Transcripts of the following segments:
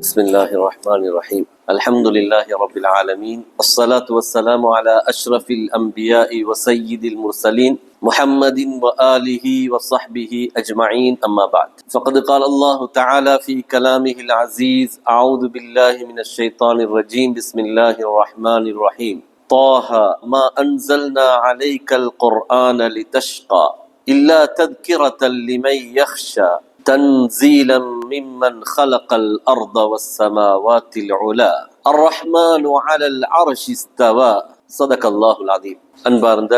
بسم الله الرحمن الرحيم الحمد لله رب العالمين الصلاة والسلام على أشرف الأنبياء وسيد المرسلين محمد وآله وصحبه أجمعين أما بعد فقد قال الله تعالى في كلامه العزيز أعوذ بالله من الشيطان الرجيم بسم الله الرحمن الرحيم طه ما أنزلنا عليك القرآن لتشقى إلا تذكرة لمن يخشى تنزيلا ممن خلق الأرض والسماوات العلا الرحمن على العرش استوى صدق الله العظيم. அன்பார்ந்த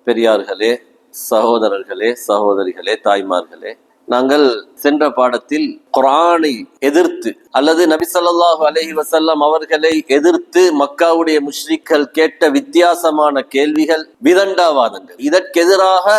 பெரியார்களே, சகோதரர்களே, சகோதரிகளே, தாய்மார்களே, நாங்கள் சென்ற பாடத்தில் குர்ஆனை எதிர்த்து அல்லது நபி ஸல்லல்லாஹு அலைஹி வஸல்லம் அவர்களை எதிர்த்து மக்காவுடைய முஷ்ரிக்கள் கேட்ட வித்தியாசமான கேள்விகள், விதண்டாவாதங்கள், இதற்கெதிராக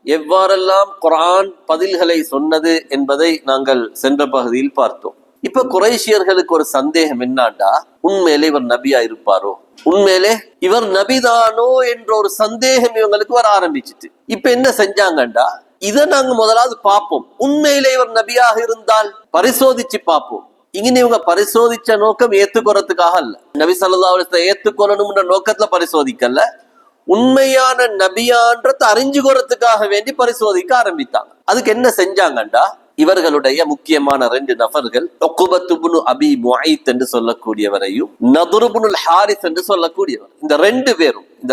எவ்வாறெல்லாம் குர்ஆன் பதில்களை சொன்னது என்பதை நாங்கள் சென்ற பகுதியில் பார்த்தோம். இப்ப குறைஷியர்களுக்கு ஒரு சந்தேகம் என்னாண்டா, உண்மையிலே இவர் நபியா இருப்பாரோ, உண்மையிலே இவர் நபிதானோ என்ற ஒரு சந்தேகம் இவங்களுக்கு வர ஆரம்பிச்சிட்டு, இப்ப என்ன செஞ்சாங்கண்டா, இதை நாங்க முதலாவது பார்ப்போம். உண்மையிலே இவர் நபியாக இருந்தால் பரிசோதிச்சு பார்ப்போம். இங்க இவங்க பரிசோதிச்ச நோக்கம் ஏத்துக்கொறதுக்காக அல்ல, நபி ஸல்லல்லாஹு அலைஹி வஸல்லம் ஏத்துக்கொள்ளணும்ன்ற நோக்கத்துல பரிசோதிக்கல, உண்மையான நபியான்றத அறிஞ்சுக்கிறதுக்காக வேண்டி பரிசோதிக்க ஆரம்பித்தாங்க. அதுக்கு என்ன செஞ்சாங்கண்டா, இவர்களுடைய முக்கியமான 2 நபர்கள், உக்பத் இப்னு அபி முஐத் என்று சொல்லக்கூடியவரையும் நதுர் இப்னு ஹாரிஸ் என்று சொல்லக்கூடியவர், இந்த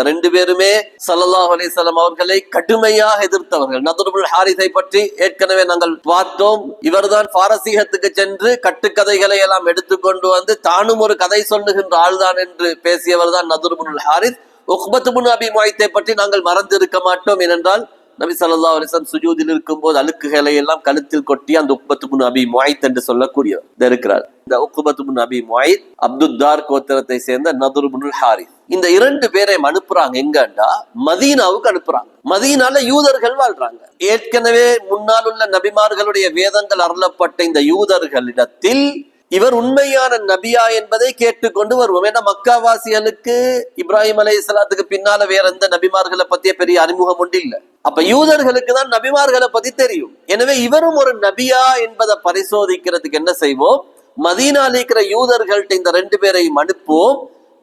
2 பேருமே ஸல்லல்லாஹு அலைஹி வஸல்லம் அவர்களை கடுமையாக எதிர்த்தவர்கள். நதுர் இப்னு ஹாரிஸை பற்றி ஏற்கனவே நாங்கள் பார்த்தோம். இவர்தான் பாரசீகத்துக்கு சென்று கட்டுக்கதைகளை எல்லாம் எடுத்துக்கொண்டு வந்து தானும் ஒரு கதை சொல்லுகின்ற ஆள்தான் என்று பேசியவர் தான் நதுர் இப்னு ஹாரிஸ். உக்பத் இப்னு அபி முஐத்தை பற்றி நாங்கள் மறந்து இருக்க மாட்டோம். ஏனென்றால் நபி ஸல்லல்லாஹு அலைஹி வஸல்லம் சுஜூதில் இருக்கும் போது அழுக்குகளை எல்லாம் கழுத்தில் கொட்டி அந்த உக்பத் இப்னு அபி முஐத் என்று சொல்லக்கூடியவர் இருக்கிறார். இந்த உக்பத் இப்னு அபி முஐத் அப்துத்தார் கோத்திரத்தை சேர்ந்த நதுர் இப்னு ஹாரிஸ், இந்த 2 பேரையும் அனுப்புறாங்க. எங்கண்டா, மதீனாவுக்கு அனுப்புறாங்க. மதீனால யூதர்கள் வாழ்றாங்க. ஏற்கனவே முன்னால் உள்ள நபிமார்களுடைய வேதங்கள் அருளப்பட்ட இந்த யூதர்களிடத்தில் இவர் உண்மையான நபியா என்பதை கேட்டுக்கொண்டு வருவோம். ஏன்னா மக்காவாசிகளுக்கு இப்ராஹிம் அலைஹிஸ்ஸலாத்துக்கு பின்னால வேற எந்த நபிமார்களை பத்திய பெரிய அறிமுகம் ஒன்று இல்லை. அப்ப யூதர்களுக்கு தான் நபிமார்களை பத்தி தெரியும். எனவே இவரும் ஒரு நபியா என்பதை பரிசோதிக்கிறதுக்கு என்ன செய்வோம், மதீனால இருக்கிற யூதர்கள்ட்ட இந்த 2 பேரையும் அனுப்புவோம்.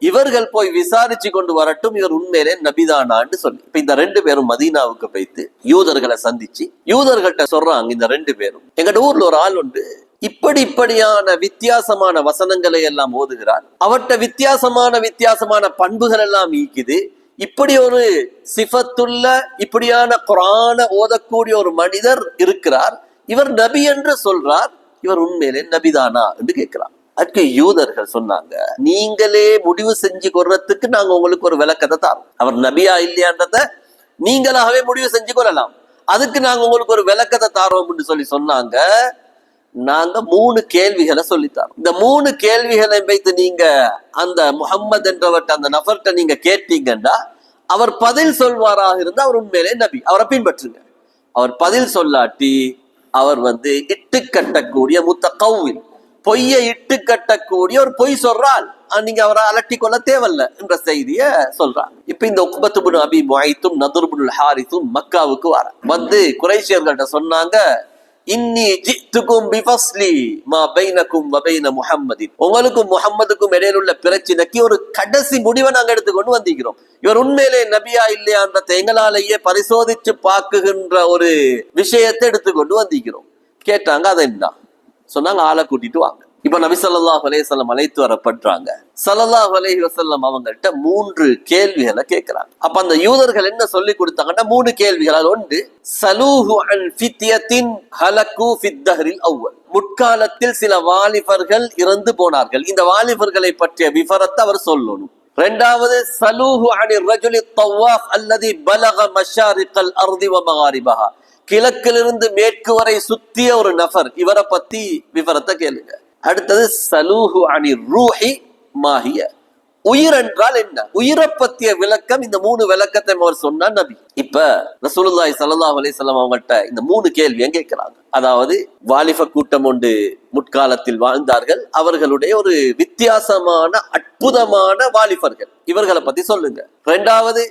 இவர்கள் போய் விசாரிச்சு கொண்டு வரட்டும், இவர் உண்மையிலே நபிதானான்னு சொல்லி. இப்ப இந்த 2 பேரும் மதீனாவுக்கு போயிட்டு யூதர்களை சந்திச்சு யூதர்கள்ட்ட சொல்றாங்க, இந்த 2 பேரும், எங்கட ஊர்ல ஒரு ஆள் உண்டு, இப்படியான வித்தியாசமான வசனங்களை எல்லாம் ஓதுகிறார், அவர்கிட்ட வித்தியாசமான பண்புகள் எல்லாம் ஈக்குது, இப்படி ஒரு சிஃபத்துள்ள இப்படியான குர்ஆன ஓதக்கூடிய ஒரு மனிதர் இருக்கிறார், இவர் நபி என்று சொல்றார், இவர் உண்மையிலே நபிதானா என்று கேட்கிறார். அதுக்கு யூதர்கள் சொன்னாங்க, நீங்களே முடிவு செஞ்சு கொள்றதுக்கு நாங்க உங்களுக்கு ஒரு விளக்கத்தை தரோம். அவர் நபியா இல்லையான்றத நீங்களாகவே முடிவு செஞ்சு கொள்ளலாம், அதுக்கு நாங்க உங்களுக்கு ஒரு விளக்கத்தை தாரோம் என்று சொன்னாங்க. நாங்க 3 கேள்விகளை சொல்லித்தரோம். இந்த 3 கேள்விகளை வைத்து நீங்க அந்த முஹம்மது என்றவர்கிட்ட, அந்த நபர்கிட்ட நீங்க கேட்டீங்கன்னா, அவர் பதில் சொல்வாராக இருந்தா அவர் உண்மையிலே நபி, அவரை பின்பற்றுங்க. அவர் பதில் சொல்லாட்டி அவர் இட்டு கட்டக்கூடிய முத்தகவ்வில், பொய்யை இட்டு கட்டக்கூடிய ஒரு பொய் சொல்றால், நீங்க அவரை அலட்டி கொள்ள தேவையில்ல என்ற செய்திய சொல்றாங்க. இப்ப இந்த உக்பத் இப்னு அபி முஐத்தும் நதுர் இப்னு ஹாரிஸும் மக்காவுக்கு வர குறைஷியர்கள்ட்ட சொன்னாங்க, இன்னி ஜித்துக்கும் பிஃபஸ்லி மா பைனக்கும் வ பைன முஹம்மதின், உங்களுக்கும் முஹம்மதுக்கும் இடையில உள்ள பிரச்சனைக்கு ஒரு கடைசி முடிவை நாங்க எடுத்துக்கொண்டு வந்திருக்கிறோம். இவர் உண்மையிலே நபியா இல்லையான்றத எங்களாலேயே பரிசோதிச்சு பார்க்குகின்ற ஒரு விஷயத்தை எடுத்துக்கொண்டு வந்திருக்கிறோம். கேட்டாங்க, அதை என்ன சொன்னாங்க, ஆளை கூட்டிட்டு வாங்க. இப்ப நபி ஸல்லல்லாஹு அலைஹி வஸல்லம் அழைத்து வரப்படுறாங்க. ஸல்லல்லாஹு அலைஹி வஸல்லம் அவங்கள்ட்ட 3 கேள்விகளை கேட்கிறாங்க. அப்ப அந்த யூதர்கள் என்ன சொல்லி கொடுத்தாங்கன்னா, 3 கேள்விகள். ஒன்று, சலூஹு அன் ஃபித்யத்தின் ஹலகு ஃபித் தஹ்ரில் அவ்வல், முற்காலத்தில் சில வாலிபர்கள் இறந்து போனார்கள், இந்த வாலிபர்களை பற்றிய விவரத்தை அவர் சொல்லணும். 2வது, சலூஹு அனிர் ரஜுலி தவாஃப் அல்லதி பலக மஷாரிகல் அர்தி வ மகாரிபஹா, கிழக்கிலிருந்து மேற்கு வரை சுத்திய ஒரு நபர், இவரை பத்தி விவரத்தை கேளுங்க. அடுத்தது, சலூஹு அனிர் ரூஹி மாஹிய, உயிர் என்றால் என்ன, உயிரை பத்திய விளக்கம். இந்த 3 விளக்கத்தை அவர் சொன்னா நபி. இப்ப ரசூலுல்லாஹி ஸல்லல்லாஹு அலைஹி வஸல்லம் அவங்கள்ட்ட இந்த 3 கேள்வியை கேட்கிறாங்க. அதாவது வாலிப கூட்டம் ஒன்று முற்காலத்தில் வாழ்ந்தார்கள், அவர்களுடைய ஒரு வித்தியாசமான அற்புதமான வாலிபர்கள், இவர்களை பத்தி சொல்லுங்க. 2வது,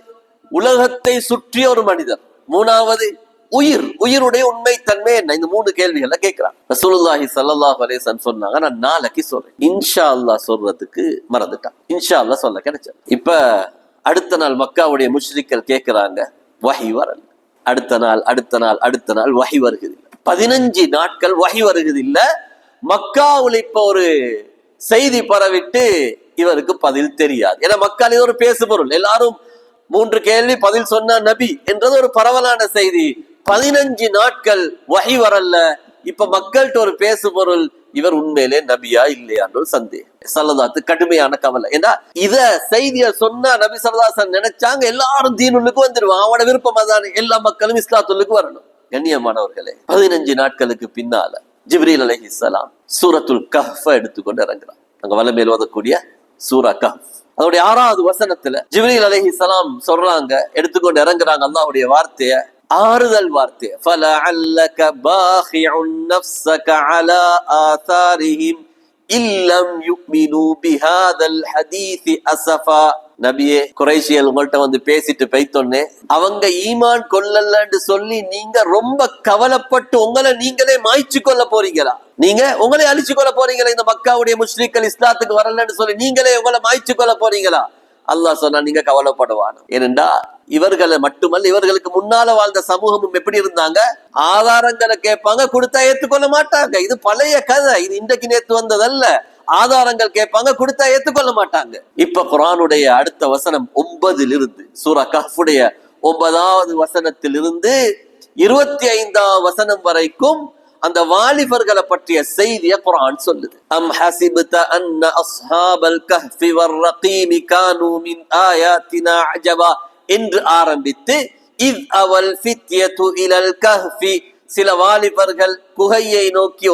உலகத்தை சுற்றிய ஒரு மனிதர். 3வது, உயிருடைய உண்மை தன்மை என்ன? இந்த 3 கேள்விகளை கேட்கிறான். ரசூலுல்லாஹி ஸல்லல்லாஹு அலைஹி வஸல்லம் சொன்னாங்க, நான் நாளைக்கு சொல்றேன். இன்ஷா அல்லாஹ் சொல்றதுக்கு மறந்துட்டான். இன்ஷா அல்லாஹ் சொல்ல கிடைச்சது. இப்ப அடுத்த நாள் மக்காவுடைய முஷ்ரிக்கள் கேட்கிறாங்க, வஹி வரல. அடுத்த நாள் வஹி வருகிறது. 15 நாட்கள் வஹி வருகிறது இல்ல. மக்காவுல இப்ப ஒரு செய்தி பரவிட்டு இவருக்கு பதில் தெரியாது. ஏன்னா மக்கள் இது ஒரு பேசு பொருள். எல்லாரும் 3 கேள்வி பதில் சொன்ன நபி என்றது ஒரு பரவலான செய்தி. 15 நாட்கள் வஹி வரல. இப்ப மக்கள்கிட்ட ஒரு பேசு பொருள், இவர் உண்மையிலே நபியா இல்லையான்னு ஒரு சந்தேகம். ஸல்லல்லாஹு கடுமையான கவலை. ஏன்னா இத செய்திய சொன்னா நபி ஸல்லல்லாஹு அலைஹி வஸல்லம் நினைச்சாங்க எல்லாரும் தீனுக்கு வந்துருவாங்க. அவனோட விருப்பம் அதானே, எல்லா மக்களும் இஸ்லாத்துக்கு வரணும். கண்ணியமானவர்களே, 15 நாட்களுக்கு பின்னால ஜிப்ரீல் அலைஹிஸ்ஸலாம் சூரத்துல் கஹ்ஃப எடுத்துக்கொண்டு இறங்குறாங்க. அங்க வலமேல் ஓதக்கூடிய சூரா கஹ்ஃப், அதோடைய 6வது வசனத்துல ஜிப்ரீல் அலைஹிஸ்ஸலாம் சொல்றாங்க, எடுத்துக்கொண்டு இறங்குறாங்க அல்லாஹ்வுடைய வார்த்தைய, ஆறுதல் வார்த்தை. فَلَعَلَّكَ بَاخِعٌ نَفْسَكَ عَلَى آثَارِهِمْ إِن لَّمْ يُؤْمِنُوا بِهَذَا الْحَدِيثِ أَسَفًا. நபியே, குறைஷியல் உங்கள்கிட்ட வந்து பேசிட்டு போய்த்தோன்னே அவங்க ஈமான் கொள்ளலன்னு சொல்லி நீங்க ரொம்ப கவலைப்பட்டு உங்களை நீங்களே மாய்ச்சு கொள்ள போறீங்களா? நீங்க உங்களே அழிச்சு கொள்ள போறீங்களா? இந்த மக்காவுடைய முஸ்லிம்கள் இஸ்லாத்துக்கு வரலன்னு சொல்லி நீங்களே உங்களை மாய்ச்சு கொள்ள போறீங்களா? அல்லாஹ் சொன்னா நீங்க கவலைப்படுவான். ஏனென்றா இவர்களை மட்டுமல்ல, இவர்களுக்கு முன்னால வாழ்ந்த சமூகமும் எப்படி இருந்தாங்க? ஆதாரங்களை கேட்பாங்க, கொடுத்தா ஏத்துக்கொள்ள மாட்டாங்க. இது பழைய கதை, இது இன்றைக்கு நேத்து வந்ததல்ல. ஆதாரங்கள் கேட்பாங்க, கொடுத்தா ஏத்துக்கொள்ள மாட்டாங்க. இப்ப குர்ஆனுடைய அடுத்த வசனம் 9 சூரா கஹ்ஃபுடைய 9வது வசனத்திலிருந்து 25வது வசனம் வரைக்கும் அந்த வாலிபர்களை பற்றிய செய்தியை குர்ஆன் சொல்லுது. அம் ஹஸிபத அன்ன அஸ்ஹாபல் கஹ்ஃபி வர்ரகீம் கானூ மின் ஆயாத்தினா அஜபா என்று ஆரம்பித்து இத் அவல் ஃபித்யது இலல் கஹ்ஃபி, சில வாலிபர்கள் குகையை நோக்கி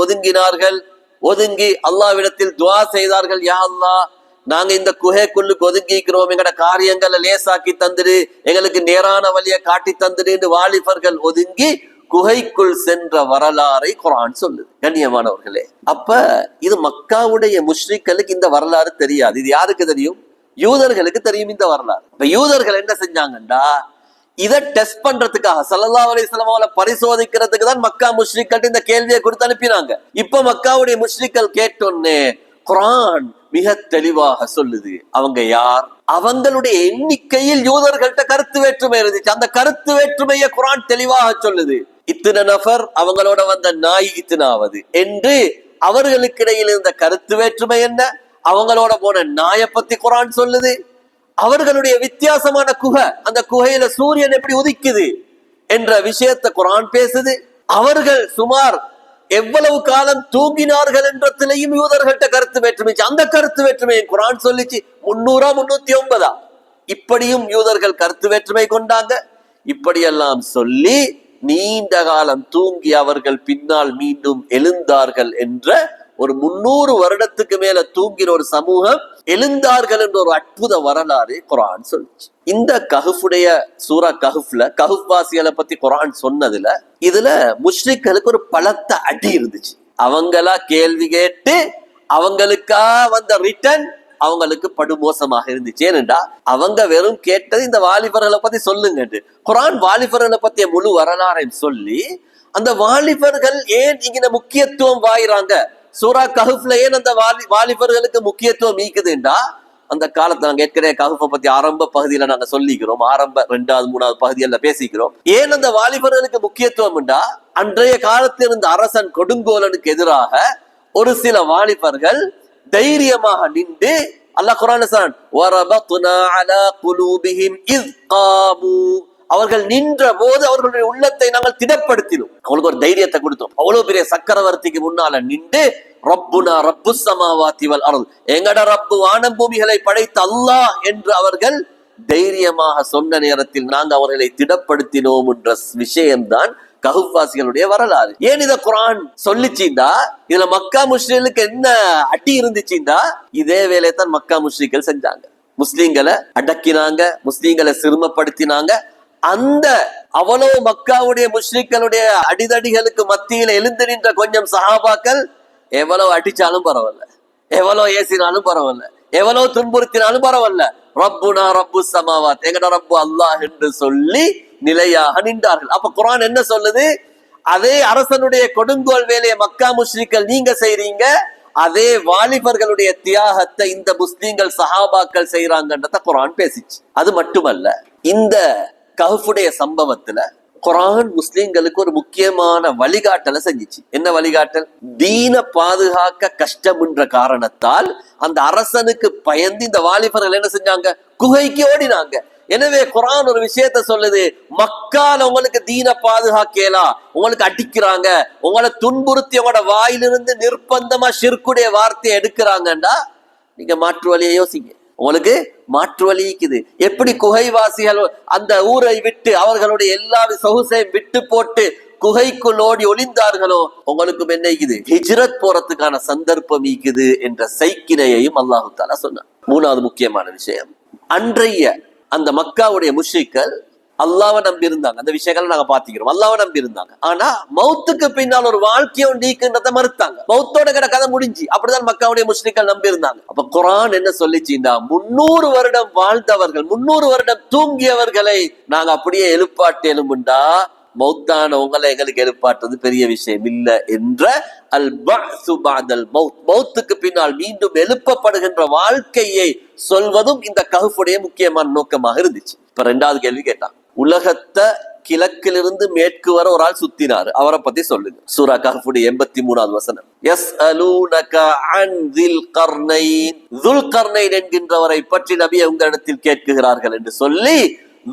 ஒதுங்கி அல்லாஹ்விடத்தில் துஆ செய்தார்கள், யா அல்லாஹ் நாங்க இந்த குகைக்குள்ளுக்கு ஒதுங்கிக்கிறோம், எங்கட காரியங்களை லேசாக்கி தந்துடு, எங்களுக்கு நேரான வழியை காட்டி தந்துடு என்று வாலிபர்கள் ஒதுங்கி குகைக்குள் சென்ற வரலாறை குர்ஆன் சொல்லுது. கண்ணியமானவர்களே, அப்ப இது மக்காவுடைய முஷ்ரிக்களுக்கு இந்த வரலாறு தெரியாது. இது யாருக்கு தெரியும்? யூதர்களுக்கு தெரியும் இந்த வரலாறு. இப்ப யூதர்கள் என்ன செஞ்சாங்கண்டா, இதை டெஸ்ட் பண்றதுக்காக ஸல்லல்லாஹு அலைஹி வஸல்லம் அவங்களை பரிசோதிக்கிறதுக்கு தான் மக்கா முஷ்ரிக்கள் இந்த கேள்வியை கொடுத்து அனுப்பினாங்க. இப்ப மக்காவுடைய முஷ்ரிக்கள் கேட்டோன்னே குர்ஆன் மிக தெளிவாக சொல்லுது அவங்க யார். அவங்களுடைய எண்ணிக்கையில் யூதர்கள்ட்ட கருத்து வேற்றுமை இருந்துச்சு. அந்த கருத்து வேற்றுமையை குர்ஆன் தெளிவாக சொல்லுது. இத்தனை நபர், அவங்களோட வந்த நாய் இத்தனாவது என்று அவர்களுக்கு இடையில் இருந்த கருத்து வேற்றுமை என்ன, அவங்களோட போன நாயை பத்தி குர்ஆன் சொல்லுது. அவர்களுடைய வித்தியாசமான குகை, அந்த குகையில சூரியன் எப்படி உதிக்குது என்ற விஷயத்தை குர்ஆன் பேசுது. அவர்கள் சுமார் எவ்வளவு காலம் தூங்கினார்கள் என்றத்திலையும் யூதர்கள்ட்ட கருத்து வேற்றுமை. அந்த கருத்து வேற்றுமையை குர்ஆன் சொல்லிச்சு. 300 309 இப்படியும் யூதர்கள் கருத்து வேற்றுமை கொண்டாங்க. இப்படியெல்லாம் சொல்லி நீண்ட காலம் தூங்கி அவர்கள் பின்னால் மீண்டும் எழுந்தார்கள் என்ற ஒரு 300 வருடத்துக்கு மேல தூங்கின ஒரு சமூகம் எழுந்தார்கள் என்ற ஒரு அற்புத வரலாறு குர்ஆன் சொல்லிச்சு. இந்த கஹ்ஃபுடைய சூரா கஹ்ஃப்ல கஹ்ஃப் வாசிகளை பத்தி குர்ஆன் சொன்னதுல இதுல முஷ்ரிக்களுக்கு ஒரு பலத்த அடி இருந்துச்சு. அவங்களா கேள்வி கேட்டு அவங்களுக்கா வந்த ரிட்டன் அவங்களுக்கு படுமோசமாக இருந்துச்சு. ஏனென்றா அவங்க வெறும் கேட்டது இந்த வாலிபர்களை பத்தி சொல்லுங்க. குர்ஆன் வாலிபர்களை பத்திய முழு வரலாறையும் சொல்லி அந்த வாலிபர்கள் ஏன் இங்க முக்கியத்துவம் வாயிறாங்க, சூரா கஹ்ஃப்ல ஏன் அந்த வாலிபர்களுக்கு முக்கியத்துவம் ஈக்குதுண்டா, அந்த காலத்துல நாங்க ஏற்கனவே கஹ்ஃபை பத்தி ஆரம்ப பகுதியில நாங்க சொல்லிக்கிறோம், ஆரம்ப 2வது 3வது பகுதியில பேசிக்கிறோம். ஏன் அந்த வாலிபர்களுக்கு முக்கியத்துவம்டா, அன்றைய காலத்தில் இருந்த அரசன் கொடுங்கோலனுக்கு எதிராக ஒரு சில வாலிபர்கள் தைரியமாக நின்று அல்லாஹ் குர்ஆன்ல சொல்றான், வரபத்னா அலா குலூபிஹிம் இஸ் காமு, அவர்கள் நின்ற போது அவர்களுடைய உள்ளத்தை நாங்கள் திடப்படுத்தினோம், அவங்களுக்கு ஒரு தைரியத்தை கொடுத்தோம். அவ்வளவு பெரிய சக்கரவர்த்திக்கு முன்னால நின்று ரப்புனா ரப்புஸ் ஸமாவாதி வல் அர்த், எங்கட ரப்பு வானம் பூமிகளை படைத்த அல்லாஹ் என்று அவர்கள் தைரியமாக சொன்ன நேரத்தில் நாங்கள் அவர்களை திடப்படுத்தினோம் என்ற விஷயம்தான் கஹ்ஃப் வாசிகளுடைய வரலாறு. ஏன் இத குர்ஆன் சொல்லிச்சீண்டா, இதுல மக்கா முஷ்ரிக்களுக்கு என்ன அடி இருந்துச்சுண்டா, இதே வேலையை தான் மக்கா முஷ்ரிக்கள் செஞ்சாங்க. முஸ்லீம்களை அடக்கினாங்க, முஸ்லீம்களை சிறுமப்படுத்தினாங்க. அந்த அவ்வளவு மக்காவுடைய முஷ்ரிக்களுடைய அடிதடிகளுக்கு மத்தியில எழுந்து நின்ற கொஞ்சம் சஹாபாக்கள் எவ்வளவு அடிச்சாலும் பரவாயில்ல, எவ்வளவு ஏசினாலும் பரவாயில்ல, எவ்வளவு துன்புறுத்தினாலும் பரவாயில்ல, ரப்புனா ரப்புஸ் ஸமாவாத், எங்கட ரப்பு அல்லாஹ் என்று சொல்லி நிலையாக நின்றார்கள். அப்ப குர்ஆன் என்ன சொல்லுது? அதே அரசனுடைய கொடுங்கோல் வேலையை மக்கா முஸ்லிம்கள் நீங்க செய்றீங்க, அதே வாலிபர்களுடைய தியாகத்தை இந்த முஸ்லிம்கள் சஹாபாக்கள் செய்யறாங்கன்றத குர்ஆன் பேசிச்சு. அது மட்டுமல்ல, இந்த கஹ்ஃபுடைய சம்பவத்துல குர்ஆன் முஸ்லிம்களுக்கு ஒரு முக்கியமான வழிகாட்டலை செஞ்சிச்சு. என்ன வழிகாட்டல்? தீன பாதுகாக்க கஷ்டம்ன்ற காரணத்தால் அந்த அரசனுக்கு பயந்து இந்த வாலிபர்கள் என்ன செஞ்சாங்க? குகைக்கு ஓடினாங்க. எனவே குர்ஆன் ஒரு விஷயத்த சொல்லுது, மக்கால உங்களுக்கு தீன பாதுகாக்கலாம், உங்களுக்கு அடிக்கிறாங்க, உங்களை துன்புறுத்தி உங்களோட வாயிலிருந்து நிர்பந்தமா ஷிர்க்குடைய வார்த்தையை எடுக்கிறாங்கண்டா நீங்க மாற்று வழியை யோசிங்க. உங்களுக்கு மாற்று வழி இருக்குது. எப்படி குகைவாசிகள் அந்த ஊரை விட்டு அவர்களுடைய எல்லா சொகுசையும் விட்டு போட்டு குகைக்குள் ஓடி ஒளிந்தார்களோ, உங்களுக்கும் என்ன இருக்குது? ஹிஜ்ரத் போறதுக்கான சந்தர்ப்பம் இருக்குது என்ற சைக்கினையையும் அல்லாஹு தஆலா சொன்னார். மூணாவது முக்கியமான விஷயம், அன்றைய அந்த மக்காவுடைய முஷ்ரிக்கள் அல்லாஹ்வை நம்பி இருந்தாங்க. அந்த விஷயங்களை நாங்க பாத்துக்கிறோம். அல்லாஹ்வை நம்பி இருந்தாங்க. ஆனா மௌத்துக்கு பின்னால் ஒரு வாழ்க்கையை நீக்குன்றதை மறுத்தாங்க. மௌத்தோட கதை முடிஞ்சு. அப்படிதான் மக்காவுடைய முஸ்லிம்கள் நம்பி இருந்தாங்க. அப்ப குர்ஆன் என்ன சொல்லிச்சுன்னா, 300 வருடம் வாழ்ந்தவர்கள், 300 வருடம் தூங்கியவர்களை நாங்க அப்படியே எழுப்பாட்டு எழுமுண்டா, மௌத்தான உங்களை எங்களுக்கு எழுப்பாட்டுறது பெரிய விஷயம் இல்ல என்ற அல் பஅஸு பஅதல் மௌத், மௌத்துக்கு பின்னால் மீண்டும் எழுப்பப்படுகின்ற வாழ்க்கையை சொல்வதும் இந்த கஹ்ஃபுடைய முக்கியமான நோக்கமாக இருந்துச்சு. இப்ப 2வது கேள்வி கேட்டான், உலகத்தை கிழக்கிலிருந்து மேற்கு வர ஒரு ஆள் சுத்தினாரு, அவரை பத்தி சொல்லுங்க. சூரா கஹ்ஃபுடைய 83வது வசனம். யஸ்அலூனக அன் தில் கர்னைன், துல் கர்னைன் என்கின்றவரை பற்றி நபி உங்களிடத்தில் கேட்கிறார்கள் என்று சொல்லி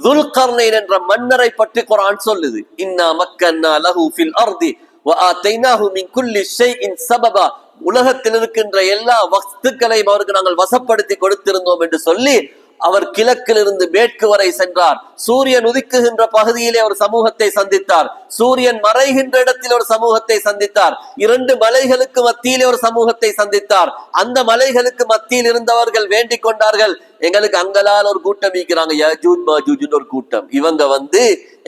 துல்கர்னைன் என்ற மன்னரை பற்றி குர்ஆன் சொல்லுது. இன்னா மக்கன்னா லஹு ஃபில் அர்தி வ ஆதைனாஹு மின் குல்லி ஷைஇன் சபபா, உலகத்தில் இருக்கின்ற எல்லா வஸ்துக்களையும் அவருக்கு நாங்கள் வசப்படுத்தி கொடுத்திருந்தோம் என்று சொல்லி அவர் கிழக்கிலிருந்து மேற்கு வரை சென்றார். சூரியன் உதிக்குகின்ற பகுதியிலே ஒரு சமூகத்தை சந்தித்தார், சூரியன் மறைகின்ற இடத்தில் ஒரு சமூகத்தை சந்தித்தார், 2 மலைகளுக்கு மத்தியிலே ஒரு சமூகத்தை சந்தித்தார். அந்த மலைகளுக்கு மத்தியில் இருந்தவர்கள் வேண்டிக் கொண்டார்கள், எங்களுக்கு அங்கலால் ஒரு கூட்டம் இருக்கிறாங்க, யஜூஜ் மாஜூஜ்னு ஒரு கூட்டம், இவங்க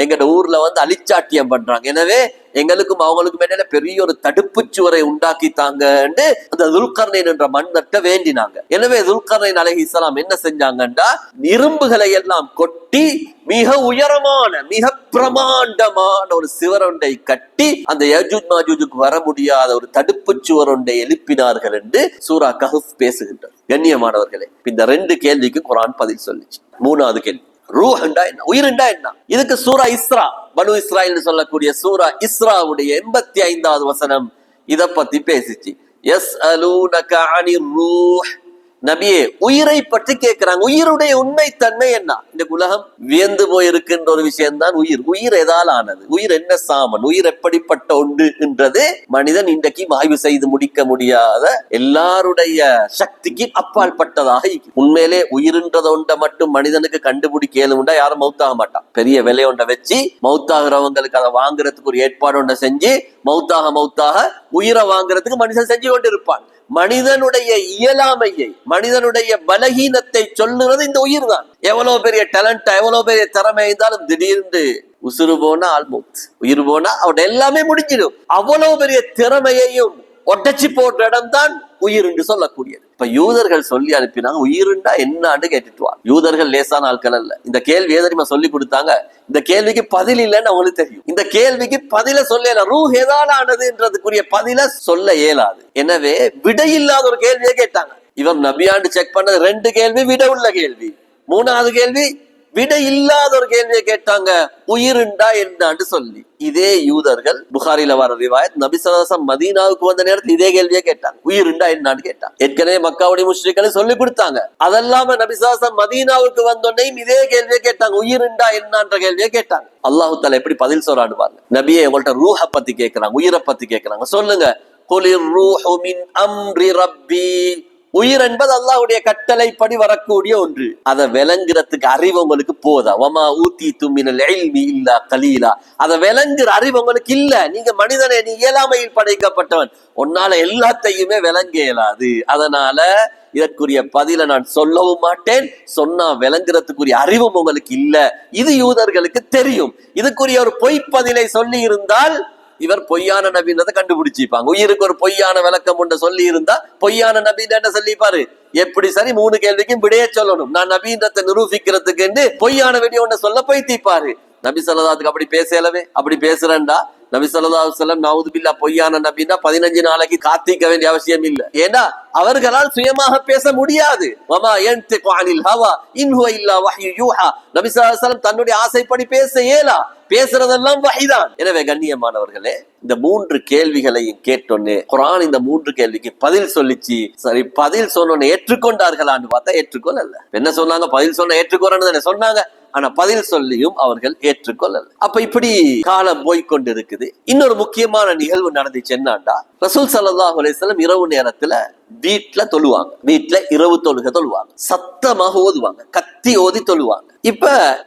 எங்கட ஊர்ல அலிச்சாட்டியம் பண்றாங்க, எனவே எங்களுக்கும் அவங்களுக்கும் இடையில பெரிய ஒரு தடுப்பு சுவரை உண்டாக்கி தாங்கன்னு அந்த துல்கர்னைன் என்ற மன்னர்ட்ட வேண்டினாங்க. எனவே துல்கர்னைன் அலைஹிஸ்ஸலாம் என்ன செஞ்சாங்கண்டா, இரும்புகளை எல்லாம் கொட்டி மிக உயரமான மிக பிரமாண்டமான ஒரு சிவரொண்டை கட்டி அந்த யஜூஜ் மாஜூஜுக்கு வர முடியாத ஒரு தடுப்பு சுவரொண்டை எழுப்பினார்கள் என்று சூரா கஹ்ஃப் பேசுகின்றார். கண்ணியமானவர்களே, இந்த 2 கேள்விக்கு குர்ஆன் பதில் சொல்லிச்சு. 3வது கேள்வி, ரூஹ்ண்டா என்ன? உயிர்ண்டா என்ன? இதுக்கு சூரா இஸ்ரா, பனு இஸ்ராயில் சொல்லக்கூடிய சூரா இஸ்ராவுடைய 85வது வசனம் இத பத்தி பேசிச்சு. யஸ்அலூனக அனிர் ரூஹ், நபியே உயிரை பற்றி கேட்கிறாங்க. உயிருடைய உண்மை தன்மை என்ன? இந்த உலகம் வியந்து போயிருக்கின்ற ஒரு விஷயம்தான் உயிர். உயிர் எதால் ஆனது? உயிர் என்ன சாமன்? உயிர் எப்படிப்பட்ட ஒன்று என்றது மனிதன் இன்றைக்கு ஆய்வு செய்து முடிக்க முடியாத, எல்லாருடைய சக்திக்கு அப்பால் பட்டதாக. உண்மையிலே உயிர்ன்றத ஒன்றை மட்டும் மனிதனுக்கு கண்டுபிடிக்க ஏழுண்டா யாரும் மௌத்தாக மாட்டான். பெரிய விலை ஒன்றை வச்சு மௌத்தாகிறவங்களுக்கு அதை வாங்குறதுக்கு ஒரு ஏற்பாடு ஒன்றை செஞ்சு மௌத்தாக உயிரை வாங்குறதுக்கு மனுஷன் செஞ்சு கொண்டு இருப்பான். மனிதனுடைய இயலாமையை, மனிதனுடைய பலகீனத்தை சொல்லுறது இந்த உயிர் தான். எவ்வளவு பெரிய டேலண்ட், எவ்வளவு பெரிய திறமை இருந்தாலும் திடீர்னு உசுறு போனா ஆல்மௌத், உயிர் போனா அவட எல்லாமே முடிஞ்சிடும். அவ்வளவு பெரிய திறமையையும் ஒட்டச்சி போட்ட இடம் தான் உயிர் என்று சொல்லக்கூடியது. இப்ப யூதர்கள் சொல்லி அனுப்பினாங்க, உயிருண்டா என்னான்னு கேட்டுட்டுவாங்க. யூதர்கள் லேசான ஆட்கள் அல்ல. இந்த கேள்வி எதறிமா சொல்லி கொடுத்தாங்க, இந்த கேள்விக்கு பதில் இல்லைன்னு அவங்களுக்கு தெரியும். இந்த கேள்விக்கு பதில சொல்லல, ரூஹ் எதால ஆனதுன்றதுக்குரிய பதில சொல்ல இயலாது. எனவே விடையில்லாத ஒரு கேள்வியை கேட்டாங்க. இவர் நபியாண்டு செக் பண்ணது 2 கேள்வி விட உள்ள கேள்வி. 3வது கேள்வி விட இல்லாத ஒரு கேள்வியை கேட்டாங்க, உயிருண்டா என்னான்னு சொல்லி. இதே யூதர்கள் புகாரில வர ரிவாயத், நபி ஸல்லல்லாஹு அலைஹி வஸல்லம் மதீனாவுக்கு வந்த நேரத்தில் இதே கேள்வியை கேட்டாங்க, உயிருண்டா என்னான்னு கேட்டாங்க. ஏற்கனவே மக்காவுடைய முஷ்ரிக்களை சொல்லி கொடுத்தாங்க. அதெல்லாம நபி ஸல்லல்லாஹு அலைஹி வஸல்லம் மதீனாவுக்கு வந்தோன்னையும் இதே கேள்வியை கேட்டாங்க, உயிருண்டா என்னான்ற கேள்வியை கேட்டாங்க. அல்லாஹ் தஆலா எப்படி பதில் சொல்றான்னு பாருங்க. நபியே உங்கள்ட்ட ரூஹ பத்தி கேட்கிறாங்க, உயிரை பத்தி கேட்கிறாங்க, சொல்லுங்க. குலிர் ரூஹு மின் அம்ரி ரப்பி, உயிர் என்பது அல்லாஹ்வுடைய கட்டளைப்படி வரக்கூடிய ஒன்று. அதை விளங்குறதுக்கு அறிவு உங்களுக்கு போதா? வமா ஊதீதும் மினல் இல்மி இல்லா கலீலா, அதை விளங்குற அறிவு உங்களுக்கு இல்ல. நீங்க மனிதனே, நீ இயலாமையில் படைக்கப்பட்டவன், உன்னால எல்லாத்தையுமே விளங்க இயலாது. அதனால இதற்குரிய பதில நான் சொல்லவும் மாட்டேன், சொன்னா விளங்குறதுக்குரிய அறிவும் உங்களுக்கு இல்ல. இது யூதர்களுக்கு தெரியும். இதுக்குரிய ஒரு பொய்ப்பதிலை சொல்லி இருந்தால் இவர் பொய்யான நபின்றதை கண்டுபிடிச்சிப்பாங்க. உயிருக்கு ஒரு பொய்யான விளக்கம் ஒன்று சொல்லி இருந்தா பொய்யான நபின்னு என்ன சொல்லிப்பாரு? எப்படி சரி 3 கேள்விக்கும் விடைய சொல்லணும். நான் நபின்றதை நிரூபிக்கிறதுக்கு பொய்யான விடிய ஒன்றை சொல்ல போய் தீப்பாரு. நபி ஸல்லல்லாஹு அப்படி பேசலவே. அப்படி பேசுறேன்டா நபி ஸல்லல்லாஹு அலைஹி வஸல்லம் நவுது பில்லா பொய்யான நபின்னா 15 நாளைக்கு காத்திக்க வேண்டிய அவசியம் இல்லை. ஏன்னா அவர்களால் சுயமாக பேச முடியாது. வமா யன்திகு அனில் ஹவா இன் ஹுவ இல்லா வஹ்யு யூஹா. நபி ஸல்லல்லாஹு அலைஹி வஸல்லம் தன்னுடைய ஆசைப்படி பேச இயலா, பேசுறதெல்லாம் வஹ்தான். எனவே கண்ணியமானவர்களே, இந்த 3 கேள்விகளையும் கேட்டோன்னே குர்ஆன் இந்த 3 கேள்விக்கு பதில் சொல்லிச்சு. சரி, பதில் சொன்னோன்னு ஏற்றுக்கொண்டார்களான்னு பார்த்தா ஏற்றுக்கொள்ளல. என்ன சொன்னாங்க? பதில் சொன்ன ஏற்றுக்கொள்ளன்னு சொன்னாங்க. ஆனா பதில் சொல்லியும் அவர்கள் ஏற்றுக்கொள்ளல. அப்ப இப்படி காலம் போய்கொண்டு இருக்குது. இன்னொரு முக்கியமான நிகழ்வு நடந்துச்சு. என்னண்டா, ரசூல் ஸல்லல்லாஹு அலைஹி வஸல்லம் இரவு நேரத்துல வீட்டுல தொழுவாங்க. வீட்டுல இரவு தொழுகை தொழுவாங்க, சத்தமாக ஓதுவாங்க, கத்தி ஓதி தொழுவாங்க. இப்ப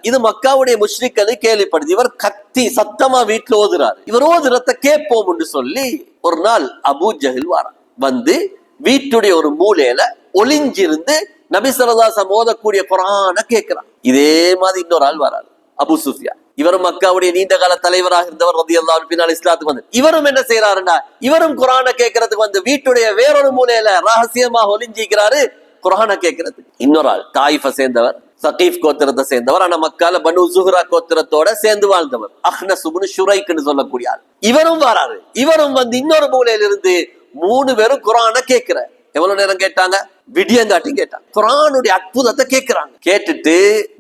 இது மக்காவுடைய முஷ்ரிக்களை கேள்விப்படுது. இவர் கத்தி சத்தமா வீட்டுல ஓதுறாரு, இவர் ஓதுறத கேட்போம்னு சொல்லி ஒரு நாள் அபூ ஜஹல் வாரான். வந்து வீட்டுடைய ஒரு மூலையில ஒளிஞ்சிருந்து நபி ஸல்லல்லாஹு அலைஹி வஸல்லம் ஓதக்கூடிய குர்ஆனை கேட்கிறான். இதே மாதிரி இன்னொரு ஆள் வராரு, அபூ சுஃபியான். இவரும் மக்காவுடைய நீண்ட கால தலைவராக இருந்தவர், ரலியல்லாஹு அன்ஹு. பின்னால் இஸ்லாத்துக்கு வந்து இவரும் என்ன செய்யறாருன்னா, இவரும் குர்ஆனை கேட்கறதுக்கு வந்து வீட்டுடைய வேறொரு மூலையில ரகசியமாக ஒளிஞ்சிக்கிறாரு குர்ஆனை கேட்கறதுக்கு. இன்னொரு ஆள் தாயிஃபை சேர்ந்தவர், சகீஃப் கோத்திரத்தை சேர்ந்தவர். ஆனா மக்கால பனு ஸுஹ்ரா கோத்திரத்தோட சேர்ந்து வாழ்ந்தவர், அஹ்னஸ் இப்னு ஷுரைக்னு சொல்லக்கூடிய ஆள். இவரும் வராரு. இவரும் வந்து இன்னொரு மூலையில இருந்து 3 பேரும் குர்ஆனை கேட்கிற. எவ்வளவு நேரம் கேட்டாங்க? விடியங்காட்டி கேட்டாங்க. குர்ஆனுடைய அற்புதத்தை கேட்கிறாங்க. கேட்டுட்டு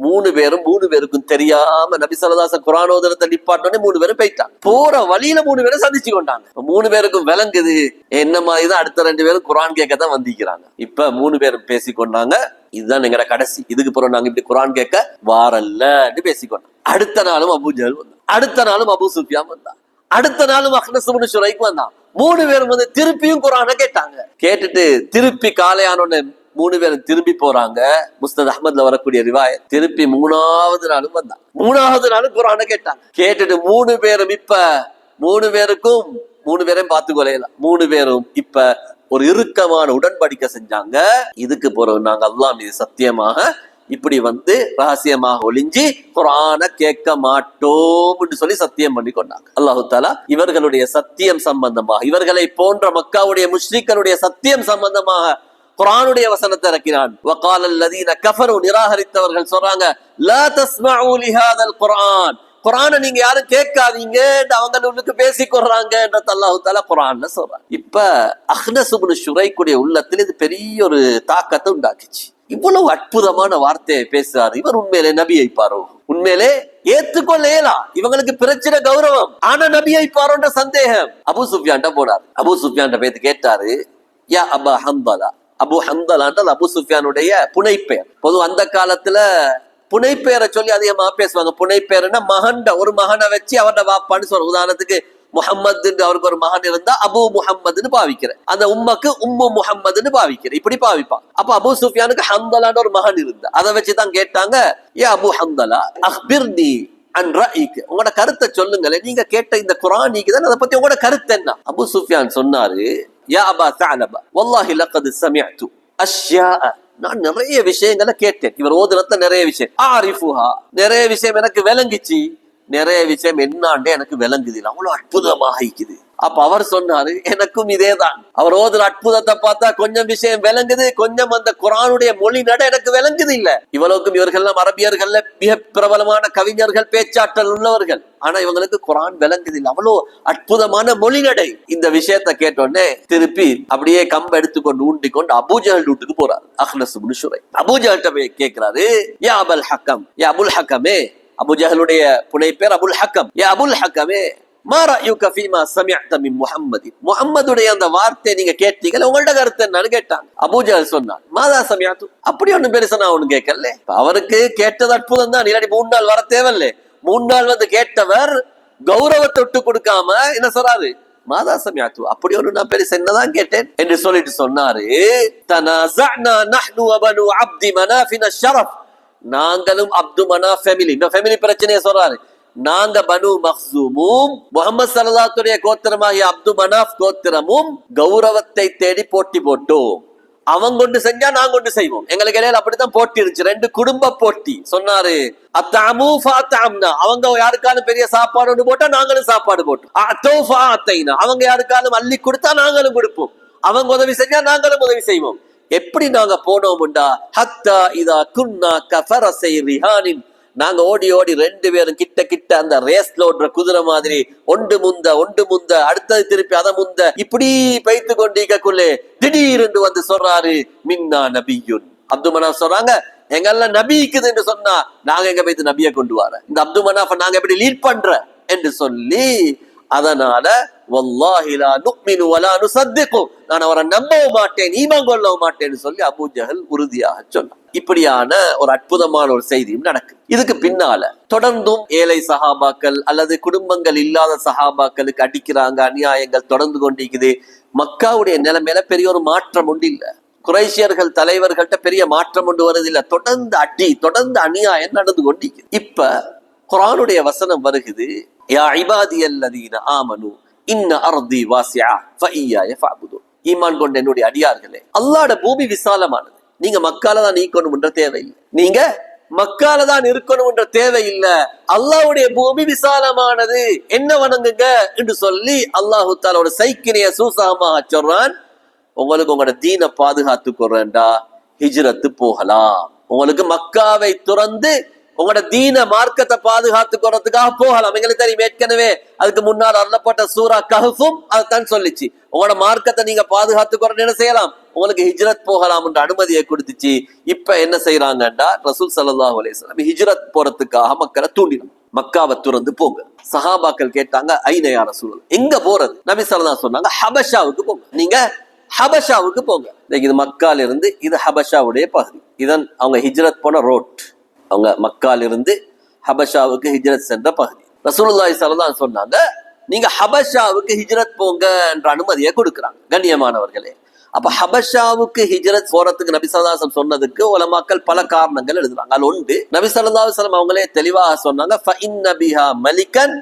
3 பேருக்கும் தெரியாம நபி ஸல்லல்லாஹு அலைஹி வஸல்லம் குர்ஆன் ஓதுறத நிப்பாட்டோனே 3 பேரும் போயிட்டாங்க. போற வழியில 3 பேரும் சந்திச்சு கொண்டாங்க. 3 பேருக்கும் விளங்குது என்ன மாதிரிதான் அடுத்த 2 பேரும் குர்ஆன் கேட்கத்தான் வந்திக்கிறாங்க. இப்ப 3 பேரும் பேசிக்கொண்டாங்க, இதுதான் எங்கட கடைசி, இதுக்கு பிறகு நாங்க இப்படி குர்ஆன் கேட்க வாரல்லன்னு பேசிக்கொண்டோம். அடுத்த நாளும் அபூ ஜஹல் வந்தான், அடுத்த நாளும் அபூ சுஃபியான் வந்தான், அடுத்த நாளும் அஹ்னஸ் இப்னு ஷுரைக் வந்தான். 3 பேரும் வந்து திருப்பியும் குர்ஆனை கேட்டாங்க. கேட்டுட்டு திருப்பி காலையானோன்னு 3 பேரும் திரும்பி போறாங்க. முஸ்னத் அஹ்மத்ல வரக்கூடிய ரிவாயத். திருப்பி 3வது நாளும் வந்தான், 3வது நாளும் குர்ஆனை கேட்டாங்க. கேட்டுட்டு 3 பேரும் இப்ப 3 பேருக்கும் 3 பேரையும் பார்த்து கொலையலாம். 3 பேரும் இப்ப ஒரு இறுக்கமான உடன்படிக்கை செஞ்சாங்க. இதுக்கு பிறகு நாங்க அல்லாஹ் மீது சத்தியமாக இப்படி வந்து ரகசியமாக ஒளிஞ்சி குர்ஆனை கேட்க மாட்டோம் சொல்லி சத்தியம் பண்ணி கொண்டாங்க. அல்லாஹு தஆலா இவர்களுடைய சத்தியம் சம்பந்தமாக, இவர்களை போன்ற மக்காவுடைய முஷ்ரிக்களுடைய சத்தியம் சம்பந்தமாக குர்ஆனுடைய வசனத்தை இறக்கினான். வகால அல்லதீன கஃபரு, நிராகரித்தவர்கள் சொல்றாங்க, லா தஸ்மஉ லிஹாதல் குர்ஆன், குர்ஆனை நீங்க யாரும் கேட்காதீங்க, அவங்களுக்கு பேசிக்கொள்றாங்க என்று அல்லாஹு தஆலா குர்ஆன்ல சொல்றாங்க. இப்ப அஹ்னஸ் இப்னு ஷுரைக்குடைய உள்ளத்தில் இது பெரிய ஒரு தாக்கத்தை உண்டாக்கிச்சு. இவ்வளவு அற்புதமான வார்த்தையை பேசுறாரு இவர், உண்மையிலே நபியை பாரோ, உண்மையிலே ஏத்துக்கொள்ளலாம், இவங்களுக்கு பிரச்சனை கௌரவம், ஆனா நபியை பாரோன்ற சந்தேகம். அபூ சுஃபியான்ட்ட போனார். அபூ சுஃபியான்ட்ட பேத்து கேட்டாரு, யா அபா ஹந்தலா. அபூ ஹந்தலான்றது அபூ சுஃபியானுடைய புனைப்பெயர். பொதுவா அந்த காலத்துல புனைப்பெயரை சொல்லி அதிகமா பேசுவாங்க. புனைப்பெயர்னா ஒரு மகனை வச்சு அவரோட வாப்பான்னு சொல்ற. உதாரணத்துக்கு முஹம்மது, அவருக்கு ஒரு மகன் இருந்தா அபு முஹம்மதுன்னு பாவிக்கிற, அந்த உம்மக்கு உம்மு முஹம்மதுன்னு பாவிக்கிற, இப்படி பாவிப்பான். அப்ப அபூ சுஃபியானுக்கு ஹந்தலான்னு ஒரு மகன் இருந்தா, அதை வச்சுதான் கேட்டாங்க, ஏ அபூ ஹந்தலா அக்பிர்னி அன் ரஅய்க், உங்களோட கருத்தை சொல்லுங்களேன், நீங்க கேட்ட இந்த குர்ஆன் நீக்குதான், அதை பத்தி உங்களோட கருத்து என்ன? அபூ சுஃபியான் சொன்னாரு, யா அபா தஅலபா வல்லாஹி லக்கத் சமிஅது அஷ்யாஅ, நான் நிறைய விஷயங்களை கேட்டேன், இவர் ஓதுறத நிறைய விஷயம், ஆரிஃபுஹா, நிறைய விஷயம் எனக்கு விளங்கிச்சு, நிறைய விஷயம் என்னாண்டே எனக்கு விளங்குது, அவ்வளவு அற்புதமாக இருக்குது. அப்ப அவர் சொன்னாரு, எனக்கும் இதேதான், அவர் ஓதுற அற்புதத்தை பார்த்தா கொஞ்சம் விஷயம் விளங்குது, கொஞ்சம் அந்த குர்ஆனுடைய மொழி நட எனக்கு விளங்குது இல்ல. இவ்வளவுக்கும் இவர்கள் அரபியர்கள் மிக பிரபலமான கவிஞர்கள், பேச்சாற்றல் உள்ளவர்கள், ஆனா இவங்களுக்கு குர்ஆன் விளங்குது இல்ல, அவ்வளவு அற்புதமான மொழி நடை. இந்த விஷயத்தை கேட்டோடனே திருப்பி அப்படியே கம்ப எடுத்துக்கொண்டு ஊண்டிக்கொண்டு அபூ ஜஹல் வீட்டுக்கு போறாரு. அஹ்னஸ் இப்னு ஷுரைக் அபூ ஜஹல்ட்ட போய் கேட்கிறாரு, யா அபுல் ஹக்கம், யா அபுல் ஹக்கமே, அபூ ஜஹலுடைய புனை பேர் அபுல் ஹக்கம், யா அபுல் ஹக்கமே மா ரஅயுக ஃபீமா சமிஅத மின் முஹம்மதி, முஹம்மதுடைய அந்த வார்த்தை நீங்க கேட்டீங்களே, உங்களோட கருத்து என்னன்னு கேட்டாங்க. அபூ ஜஹல் சொன்னான், மாதா சமிஅது, அப்படி ஒண்ணு பெருசா நான் ஒண்ணு கேட்கல, அவருக்கு கேட்டது அற்புதம் தான், இல்லாட்டி 3 நாள் வர தேவையில்லை. 3 நாள் வந்து கேட்டவர் கௌரவத்தை விட்டு கொடுக்காம என்ன சொல்றாரு, மாதா சமிஅது, அப்படி ஒண்ணு நான் பெருசா என்னதான் கேட்டேன் என்று சொல்லிட்டு சொன்னாரு, தனாஸஅனா நஹ்னு வ பனு அப்தி மனாஃபின் அஷ்ஷரஃப், நாங்களும் அப்து மனாஃப் ஃபேமிலி, இந்த ஃபேமிலி பிரச்சனையை சொல்றாரு, நாங்க பனு மக்ஸூமும் முஹம்மது ஸல்லல்லாஹு அலைஹி வஸல்லம் கோத்திரமாகிய அப்து மனாஃப் கோத்திரமும் கௌரவத்தை தேடி போட்டி போட்டோம். அவங்க கொண்டு செஞ்சா நாங்க கொண்டு செய்வோம், எங்களுக்கு இடையில அப்படித்தான் போட்டி இருந்துச்சு, 2 குடும்ப போட்டி. சொன்னாரு, அத்தஅமு ஃபஅத்தஅம்னா, அவங்க யாருக்காலும் பெரிய சாப்பாடு ஒன்று போட்டா நாங்களும் சாப்பாடு போட்டோம், அத்தௌ ஃபஅத்தைனா, அவங்க யாருக்காலும் அள்ளி கொடுத்தா நாங்களும் கொடுப்போம், அவங்க உதவி செஞ்சா நாங்களும் உதவி செய்வோம். எப்படி நாங்க போனோம்டா, ஹத்தா இதா குன்னா கஃபரஸை ரிஹானின் நாங்க ஓடி ஓடி 2 பேரும் கிட்ட கிட்ட அந்த ரேஸ்ல ஓடுற குதிரை மாதிரி ஒன்று முந்த அடுத்தது திருப்பி அதை முந்த இப்படி பைத்து கொண்டிருக்கக்குள்ளே திடீரென்று வந்து சொல்றாரு, மின்னா நபியுன். அப்துல் மனாஃப் சொல்றாங்க, எங்கெல்லாம் நபி இருக்குதுன்னு சொன்னா நாங்க எங்க போய்த்து நபியை கொண்டு வர, இந்த அப்துல் மனாஃப நாங்க எப்படி லீட் பண்ற என்று சொல்லி, அதனால வல்லாஹி லா நுக்மினு வலா நுஸத்திகு, நான் அவரை நம்பவும் மாட்டேன் ஈமான் கொள்ளவும் மாட்டேன்னு சொல்லி அபூ ஜஹல் உறுதியாக சொன்னார். இப்படியான ஒரு அற்புதமான ஒரு செய்தியும் நடக்கு. இதுக்கு பின்னால தொடர்ந்தும் ஏழை சஹாபாக்கள் அல்லது குடும்பங்கள் இல்லாத சஹாபாக்களுக்கு அடிக்கிறாங்க, அநியாயங்கள் தொடர்ந்து கொண்டிருக்குது. மக்காவுடைய நிலைமையில பெரிய ஒரு மாற்றம் ஒன்று இல்ல, குறைஷியர்கள் தலைவர்கள்ட்ட பெரிய மாற்றம் ஒன்று வருதில்லை, தொடர்ந்து அடி தொடர்ந்து அநியாயம் நடந்து கொண்டிருக்குது. இப்ப குர்ஆனுடைய வசனம் வருகிறது, யா இபாதியல்லதீன ஆமனு இன்ன அர்தி வாசிஆ ஃபஇய்யாய ஃபஅபுதுன். ஈமான் கொண்ட என்னுடைய அடியார்களே, அல்லாஹ்வுடைய பூமி விசாலமானது, நீங்க மக்கால தான் இருக்கணும்ன்ற தேவையில்லை, நீங்க மக்கால தான் இருக்கணும்ன்ற தேவையில்லை, அல்லாஹ்வுடைய பூமி விசாலமானது, என்ன வணங்குங்க என்று சொல்லி அல்லாஹ் தஆலா ஒரு சைக்கினைய சூசகமாக சொல்றான். உங்களுக்கு உங்களோட தீனை பாதுகாத்து கொறேன்டா ஹிஜ்ரத்து போகலாம், உங்களுக்கு மக்காவை துறந்து உங்களோட தீன மார்க்கத்தை பாதுகாத்து கொறதுக்காக போகலாம். எங்களுக்கு தெரியும், ஏற்கனவே அதுக்கு முன்னால் அருளப்பட்ட சூரா கஹ்ஃபும் அதைத்தான் சொல்லிச்சு, உங்களோட மார்க்கத்தை நீங்க பாதுகாத்து கொறன்னு என்ன செய்யலாம், உங்களுக்கு ஹிஜ்ரத் போகலாம் என்ற அனுமதியை கொடுத்துச்சு. இப்ப என்ன செய்யறாங்கன்றா, ரசூல் ஸல்லல்லாஹு அலைஹி வஸல்லம் ஹிஜ்ரத் போறதுக்காக மக்களை தூண்டினாங்க, மக்காவை துறந்து போங்க. சஹாபாக்கள் கேட்டாங்க, ஐன யா ரசூலல்லாஹ், எங்க போறது? நபி ஸல்லல்லாஹு அலைஹி சொன்னாங்க, ஹபஷாவுக்கு போங்க, நீங்க ஹபஷாவுக்கு போங்க. இது மக்கால இருந்து இது ஹபஷாவுடைய பகுதி, இதன் அவங்க ஹிஜ்ரத் போன ரோட், அவங்க மக்கால இருந்து ஹபஷாவுக்கு ஹிஜ்ரத் சென்ற பகுதி. ரசூலுல்லாஹி ஸல்லல்லாஹு அலைஹி சொன்னாங்க, நீங்க ஹபஷாவுக்கு ஹிஜ்ரத் போங்க என்ற அனுமதியை கொடுக்குறாங்க. கண்ணியமானவர்களே, அப்ப ஹபஷாவுக்கு ஹிஜ்ரத் போறதுக்கு நபி ஸல்லல்லாஹு அலைஹி வஸல்லம் சொன்னதுக்கு உலமாக்கள் பல காரணங்கள் எழுதுறாங்க. அது ஒன்று, நபி ஸல்லல்லாஹு அலைஹி வஸல்லம் அவங்களே தெளிவாக சொன்னாங்க, ஃபஇன்ன பிஹா மலிகன்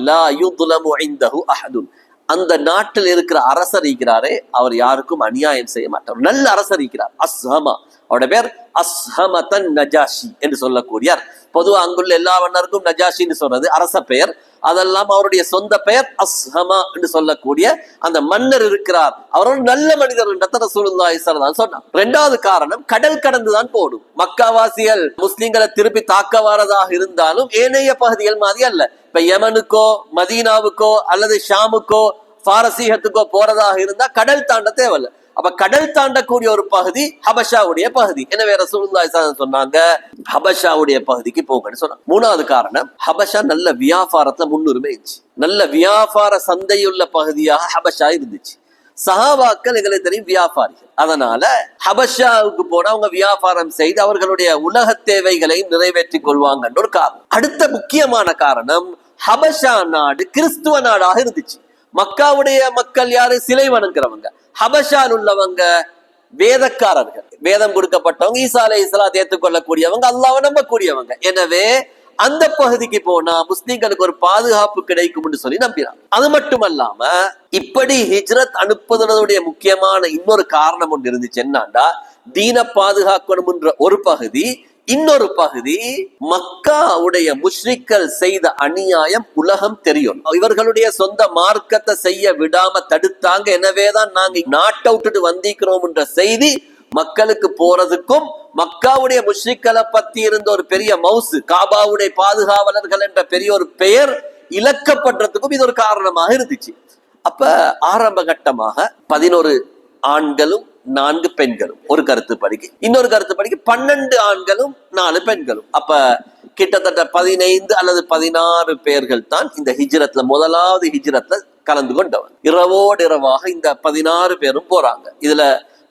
லா யுظ்லமு இன்தஹு அஹதுன். அந்த நாட்டில் இருக்கிற அரசர் இருக்கிறாரே, அவர் யாருக்கும் அநியாயம் செய்ய மாட்டார், நல்ல அரசர் இருக்கிறார். அஸ்ஹமா, அவருடைய பேர் அஸ்ஹமதன் நஜாஷி என்று சொல்லக்கூடியார். பொதுவாக அங்குள்ள எல்லா மன்னருக்கும் நஜாஷின்னு சொல்றது அரச பெயர், அதெல்லாம் அவருடைய சொந்த பெயர் அஸ்ஹமா என்று சொல்லக்கூடிய அந்த மன்னர் இருக்கிறார், அவர் ஒரு நல்ல மனிதர் என்று ரசூலுல்லாஹி ஸல்லல்லாஹு அலைஹி வஸல்லம் சொன்னார். இரண்டாவது காரணம், கடல் கடந்துதான் போடும். மக்காவாசிகள் முஸ்லிம்களை திருப்பி தாக்க வரதாக இருந்தாலும் ஏனைய பகுதிகள் மாதிரி அல்ல. இப்ப யமனுக்கோ மதீனாவுக்கோ அல்லது ஷாமுக்கோ பாரசீகத்துக்கோ போறதாக இருந்தா கடல் தாண்ட தேவையில்லை. அப்ப கடல் தாண்டக்கூடிய ஒரு பகுதி ஹபஷாவுடைய பகுதி. எனவே ரசூலுல்லாஹி ஸல்லல்லாஹு அலைஹி வஸல்லம் சொன்னாங்க, ஹபஷாவுடைய பகுதிக்கு போங்கன்னு சொன்னாங்க. மூணாவது காரணம், ஹபஷா நல்ல வியாபாரத்துல முன்னுரிமை இருந்துச்சு, நல்ல வியாபார சந்தையுள்ள பகுதியாக ஹபஷா இருந்துச்சு. சஹாபாக்கள் எங்களுக்கு தெரியும் வியாபாரிகள், அதனால ஹபஷாவுக்கு போனா அவங்க வியாபாரம் செய்து அவர்களுடைய உலக தேவைகளையும் நிறைவேற்றிக் கொள்வாங்கன்ற ஒரு காரணம். அடுத்த முக்கியமான காரணம், ஹபஷா நாடு கிறிஸ்துவ நாடாக இருந்துச்சு. மக்காவுடைய மக்கள் யாரு? சிலை வணங்குறவங்க. ஹபஷால் உள்ளவங்க வேதக்காரர்கள், வேதம் கொடுக்கப்பட்டவங்க, ஈசா அலைஹிஸ்ஸலாம் ஏற்றுக்கொள்ளக்கூடியவங்க, அல்லாஹ்வை நம்பக்கூடியவங்க. எனவே அந்த பகுதிக்கு போனா முஸ்லிம்களுக்கு ஒரு பாதுகாப்பு கிடைக்கும் சொல்லி நம்பினாங்க. அது மட்டுமல்லாம இப்படி ஹிஜ்ரத் அனுப்புவதனுடைய முக்கியமான இன்னொரு காரணம் ஒன்று இருந்துச்சு. என்னண்டா, தீன பாதுகாக்கணும் என்ற ஒரு பகுதி, இன்னொரு பகுதி மக்காவுடைய முஷ்ரிக்கள் செய்த அநியாயம் உலகம் தெரியும், இவர்களுடைய சொந்த மார்க்கத்தை செய்ய விடாம தடுத்தாங்க, எனவேதான் நாங்க நாட்டை விட்டுட்டு வந்திருக்கிறோம் என்ற செய்தி மக்களுக்கு போறதுக்கும், மக்காவுடைய முஷ்ரிக்களை பத்தி இருந்த ஒரு பெரிய மவுசு, காபாவுடைய பாதுகாவலர்கள் என்ற பெரிய ஒரு பெயர் இழக்கப்படுறதுக்கும் இது ஒரு காரணமாக இருந்துச்சு. அப்ப ஆரம்ப கட்டமாக 11 ஆண்களும் 4 பெண்களும் ஒரு கருத்து படிக்கு, இன்னொரு கருத்து படிக்கு 12 ஆண்களும் 4 பெண்களும். அப்ப கிட்டத்தட்ட 15 அல்லது 16 பேர்கள் தான் இந்த ஹிஜ்ரத்ல, முதலாவது ஹிஜ்ரத்ல கலந்து கொண்டவர். இரவோடு இரவாக இந்த 16 பேரும் போறாங்க. இதுல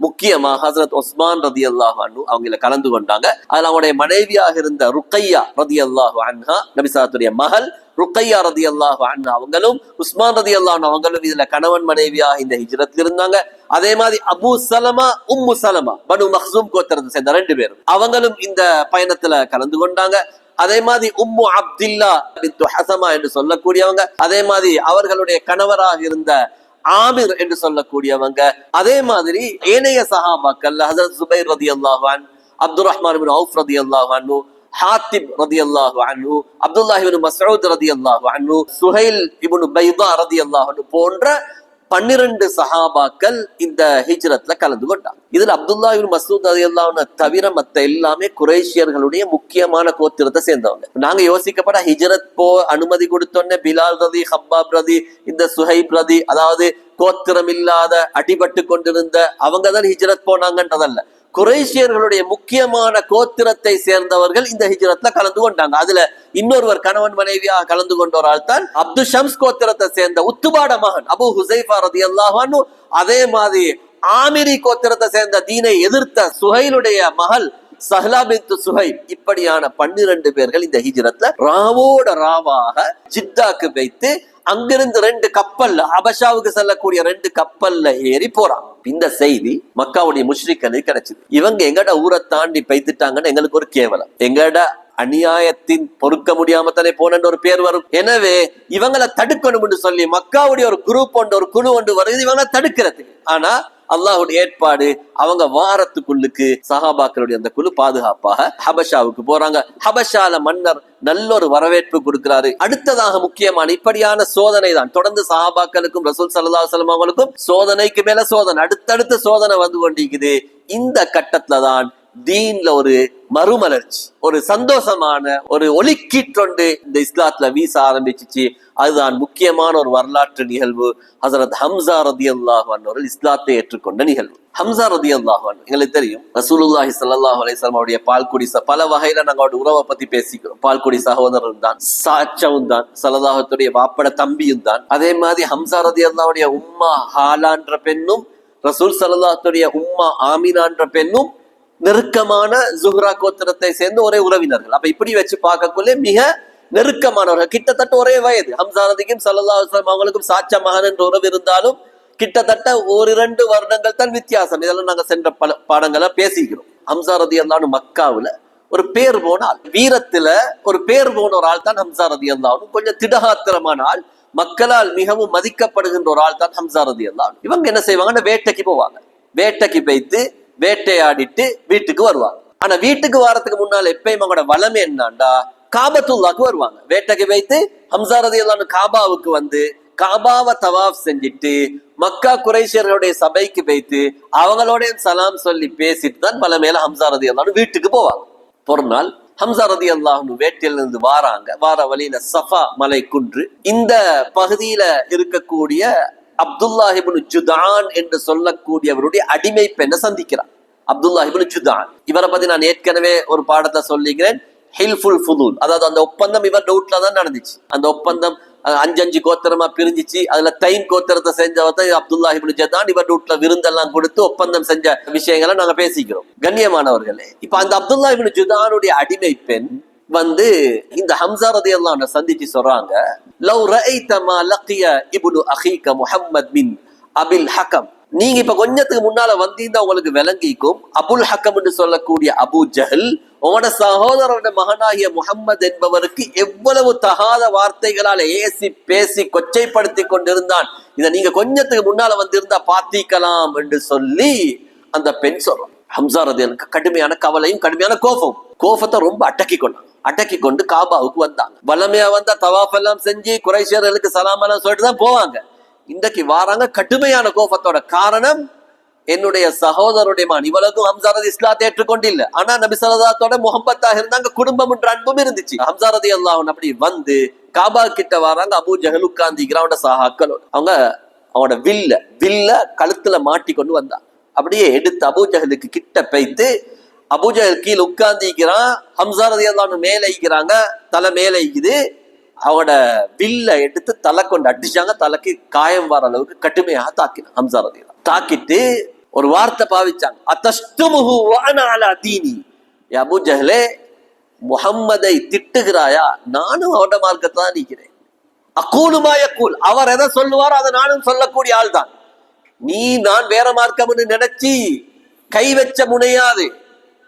முக்கியமாக ஹஸரத் உஸ்மான் ரலியல்லாஹு அன்ஹு அவங்க கலந்து கொண்டாங்க. அதுல அவங்களுடைய மனைவியாக இருந்த ருக்கையா ரலியல்லாஹு அன்ஹா, நபி ஸல்லல்லாஹு மகள் ருக்கையா ரலியல்லாஹு அன்ஹா அவங்களும் உஸ்மான் ரலியல்லாஹு அன்ஹு அவங்களும் இதுல கணவன் மனைவியாக இந்த ஹிஜ்ரத்ல இருந்தாங்க. அதே மாதிரி அபூ சலமா உம்மு சலமா பனு மக்ஸூம் கோத்திரத்தை சேர்ந்த 2 பேரும் அவங்களும் இந்த பயணத்துல கலந்து கொண்டாங்க. அதே மாதிரி உம்மு அப்துல்லா பின்த் ஹஸமா என்று சொல்லக்கூடியவங்க, அதே மாதிரி அவர்களுடைய கணவராக இருந்த ஆமிர் என்று சொல்லக்கூடியவங்க, அதே மாதிரி ஏனைய சஹாபாக்கள் ஹஸரத் ஸுபைர் ரலியல்லாஹு அன்ஹு, அப்துர் ரஹ்மான் இப்னு அவுஃப் ரலியல்லாஹு அன்ஹு, ஹாத்திப் ரலியல்லாஹு அன்ஹு, அப்துல்லாஹ் இப்னு மஸ்ஊத் ரலியல்லாஹு அன்ஹு, சுஹைல் இப்னு பைதா ரலியல்லாஹு அன்ஹு போன்ற 12 சஹாபாக்கள் இந்த ஹிஜ்ரத்ல கலந்து கொண்டாங்க. இதுல அப்துல்லா இப்னு மஸ்ஊத் ரலியல்லாஹு அன்ஹு தவிர மத்த எல்லாமே குறைஷியர்களுடைய முக்கியமான கோத்திரத்தை சேர்ந்தவங்க. நாங்க யோசிக்கப்பட ஹிஜ்ரத் போ அனுமதி கொடுத்தோன்னே பிலால் ரதி, ஹப்பாப் ரதி, இந்த சுஹைப் ரதி, அதாவது கோத்திரம் இல்லாத அடிபட்டு கொண்டிருந்த அவங்கதான் ஹிஜ்ரத் போனாங்கன்றதல்ல. குறைஷியர்களுடைய முக்கியமான கோத்திரத்தை சேர்ந்தவர்கள் இந்த ஹிஜ்ரத்ல கலந்து கொண்டாங்க. அதுல இன்னொருவர் கணவன் மனைவியாக கலந்து கொண்ட ஒரு ஆள் தான் அப்து ஷம்ஸ் கோத்திரத்தை சேர்ந்த உத்துபாட மகன் அபூ ஹுசைஃபா ரலியல்லாஹு அன்ஹு. அதே மாதிரி ஆமிரி கோத்திரத்தை சேர்ந்த தீனை எதிர்த்த சுஹைலுடைய மகள் சஹ்லா பின்த் சுஹைப். இப்படியான 12 பேர்கள் இந்த ஹிஜ்ரத்ல ராவோட ராவாக ஜித்தாக்கு வைத்து அங்கிருந்து 2 கப்பல்ல ஹபஷாவுக்கு செல்லக்கூடிய 2 கப்பல்ல ஏறி போறான். இந்த செய்தி மக்காவுடைய முஷ்ரிக்களுக்கு கிடைச்சது. இவங்க எங்கட ஊரை தாண்டி பைத்துட்டாங்கன்னு எங்களுக்கு ஒரு கேவலம். எங்கட அநியாயத்தின் பொறுக்க முடியாம தானே போனன்னு ஒரு பேர் வரும். எனவே இவங்களை தடுக்கணும்னு சொல்லி மக்காவுடைய ஒரு குரூப் ஒன்று, ஒரு குழு ஒன்று வருது இவங்களை தடுக்கிறதுக்கு. ஆனா அல்லாஹ்வுடைய ஏற்பாடு, அவங்க வாரத்துக்குள்ளுக்கு சஹாபாக்களுடைய அந்த குழு பாதுகாப்பாக ஹபஷாவுக்கு போறாங்க. ஹபஷால மன்னர் நல்ல ஒரு வரவேற்பு கொடுக்கிறாரு. அடுத்ததாக முக்கியமான இப்படியான சோதனை தான் தொடர்ந்து சஹாபாக்களுக்கும் ரசூல் ஸல்லல்லாஹு அலைஹி வஸல்லம் அவங்களுக்கும் சோதனைக்கு மேல சோதனை, அடுத்தடுத்து சோதனை வந்து கொண்டிருக்குது. இந்த கட்டத்துல தான் தீன்ல ஒரு மறுமலர்ச்சி, ஒரு சந்தோஷமான ஒரு ஒலிக்கீற்றொண்டு இந்த இஸ்லாத்துல வீச ஆரம்பிச்சிச்சு. அதுதான் முக்கியமான ஒரு வரலாற்று நிகழ்வு. ஹஸரத் ஹம்ஸா ரலியல்லாஹு அன்ஹு அவர்கள் இஸ்லாத்தை ஏற்றுக்கொண்ட நிகழ்வு. ஹம்ஸா ரலியல்லாஹு அன்ஹு எங்களுக்கு தெரியும், ரசூலுல்லாஹி ஸல்லல்லாஹு அலைஹி வஸல்லம் அவருடைய பால்குடி பல வகையில நாங்க அவருடைய உறவை பத்தி பேசிக்கிறோம். பால்குடி சகோதரரும் தான், சாட்சவும் தான், ஸல்லல்லாஹுடைய வாப்பட தம்பியும் தான். அதே மாதிரி ஹம்ஸா ரலியல்லாஹுடைய உம்மா ஹாலான்ற பெண்ணும் ரசூல் ஸல்லல்லாஹுடைய உம்மா ஆமினான்ற பெண்ணும் நெருக்கமான ஜுஹ்ரா கோத்திரத்தை சேர்ந்த ஒரே உறவினர்கள். அப்ப இப்படி வச்சு பார்க்கக்குள்ளே மிக நெருக்கமானவர்கள், கிட்டத்தட்ட ஒரே வயது. ஹம்ஸா ரதிக்கும் ஸல்லல்லாஹு அலைஹி வஸல்லம் அவங்களுக்கும் சாச்சா மகன் என்ற உறவு இருந்தாலும் கிட்டத்தட்ட 1-2 வருடங்கள் தான் வித்தியாசம். இதெல்லாம் நாங்க சென்ற பல பாடங்களை பேசிக்கிறோம். ஹம்ஸா ரலியல்லாஹு அன்ஹு மக்காவுல ஒரு பேர் போன ஆள், வீரத்துல ஒரு பேர் போன ஒரு ஆள் தான் ஹம்ஸா ரலியல்லாஹு அன்ஹு. கொஞ்சம் திடகாத்திரமான ஆள், மக்களால் மிகவும் மதிக்கப்படுகின்ற ஒரு ஆள் தான் ஹம்ஸா ரலியல்லாஹு அன்ஹு. இவங்க என்ன செய்வாங்கன்னா வேட்டைக்கு போவாங்க. வேட்டைக்கு போய்த்து வேட்டையாடிட்டு வீட்டுக்கு வருவாங்க. ஆனா வீட்டுக்கு வரதுக்கு முன்னால எப்பயும் அவங்களோட வளமை என்னண்டா காபத்துல்லாக்கு வருவாங்க. வேட்டைக்கு வைத்து ஹம்ஸா ரலியல்லாஹு அன்ஹு காபாவுக்கு வந்து காபாவை தவாஃப் செஞ்சுட்டு மக்கா குறைஷியர்களுடைய சபைக்கு வைத்து அவங்களோட சலாம் சொல்லி பேசிட்டு தான் வளமையில ஹம்ஸா ரலியல்லாஹு அன்ஹு வீட்டுக்கு போவாங்க. ஒரு நாள் ஹம்ஸா ரலியல்லாஹு அன்ஹு வேட்டையில இருந்து வாராங்க. வார வழியில சஃபா மலை குன்று, இந்த பகுதியில இருக்கக்கூடிய அப்துல்லாஹ் இப்னு ஜுதான் என்று சொல்லக்கூடியவருடைய அடிமை பெண்ணை சந்திக்கிறார். அப்துல்லாஹ் இப்னு ஜுதான், இவரை பத்தி நான் ஏற்கனவே ஒரு பாடத்தை சொல்லிக்கிறேன். ஹில்ஃபுல் ஃபுதூல், அதாவது அந்த ஒப்பந்தம் இவர் டவுட்ல தான் நடந்துச்சு. அந்த ஒப்பந்தம் 5 கோத்திரமா பிரிஞ்சிச்சு. அதுல தைன் கோத்திரத்தை செஞ்சவத்த அப்துல்லாஹ் இப்னு ஜுதான், இவர் டவுட்ல விருந்தெல்லாம் கொடுத்து ஒப்பந்தம் செஞ்ச விஷயங்களை நாங்க பேசிக்கிறோம். கண்ணியமானவர்களே, இப்ப அந்த அப்துல்லாஹ் இப்னு ஜுதானுடைய அடிமை பெண் வந்து இந்த ஹம்ஸா ரலியல்லாஹு அன்ஹு சந்திச்சு சொல்றாங்க, லவ் ரஅய்த மா லக்கிய இப்னு அகீக முஹம்மத் பின் அபில் ஹக்கம், நீங்க இப்ப கொஞ்சத்துக்கு முன்னால வந்தீங்கன்னா உங்களுக்கு விளங்கிக்கும், அபுல் ஹக்கம் என்று சொல்லக்கூடிய அபூ ஜஹல் உங்களோட சகோதரருடைய மகனாகிய முஹம்மது என்பவருக்கு எவ்வளவு தகாத வார்த்தைகளால் ஏசி பேசி கொச்சைப்படுத்தி கொண்டிருந்தான். இதை நீங்க கொஞ்சத்துக்கு முன்னால வந்திருந்தா பாத்திக்கலாம் என்று சொல்லி அந்த பெண் சொல்றான். ஹம்ஸா ரலியல்லாஹு கடுமையான கவலையும் கடுமையான கோபத்தை ரொம்ப அடக்கி கொண்டு காபாவுக்கு வந்தாங்க. வல்லமையா வந்தா தவாஃப் எல்லாம் செஞ்சு குறைஷியர்களுக்கு சலாம் எல்லாம் சொல்லிட்டு தான் போவாங்க. இன்றைக்கு வாராங்க கடுமையான கோபத்தோட. காரணம், என்னுடைய சகோதரருடைய மகன், இவளுக்கும் ஹம்ஸா ரலியல்லாஹு இஸ்லாத்தை ஏற்றுக்கொண்டில்லை. ஆனா நபி ஸல்லல்லாஹு முஹப்பத்தாக இருந்தாங்க, குடும்பம் என்ற அன்பும் இருந்துச்சு. ஹம்ஸா ரலியல்லாஹு அன்ஹு அப்படி வந்து காபா கிட்ட வராங்க. அபூ ஜஹல் உட்கார்ந்திக்கிறான் அவனோட சஹாக்களோட. அவனோட வில்ல கழுத்துல மாட்டி கொண்டு வந்தான். அப்படியே எடுத்து அபூ ஜஹலுக்கு கிட்ட போய்த்து அபூ ஜஹல் கீழே உட்கார்ந்திக்கிறான். ஹம்ஸா ரலியல்லாஹு அன்ஹு மேலே ஈக்கிறாங்க, தலை மேலே ஈக்குது. அவனோட வில்ல எடுத்து தலை கொண்டு அடிச்சாங்க. தலைக்கு காயம் வர அளவுக்கு கடுமையாக தாக்கினான். ஹம்ஸா ரலியல்லாஹு தாக்கிட்டு ஒரு வார்த்தை பாவிச்சாங்க, அத்தஷ்துமுஹு வ அனா அலா தீனி, அபூ ஜஹலே முஹம்மதை திட்டுகிறாயா, நானும் அவரோட மார்க்கத்தை தான் நிற்கிறேன். அகூலு மா யகூல், அவர் எதை சொல்லுவாரோ அதை நானும் சொல்லக்கூடிய ஆள் தான். நீ நான் வேற மார்க்கம்னு நினைச்சி கை வச்ச முனையாது,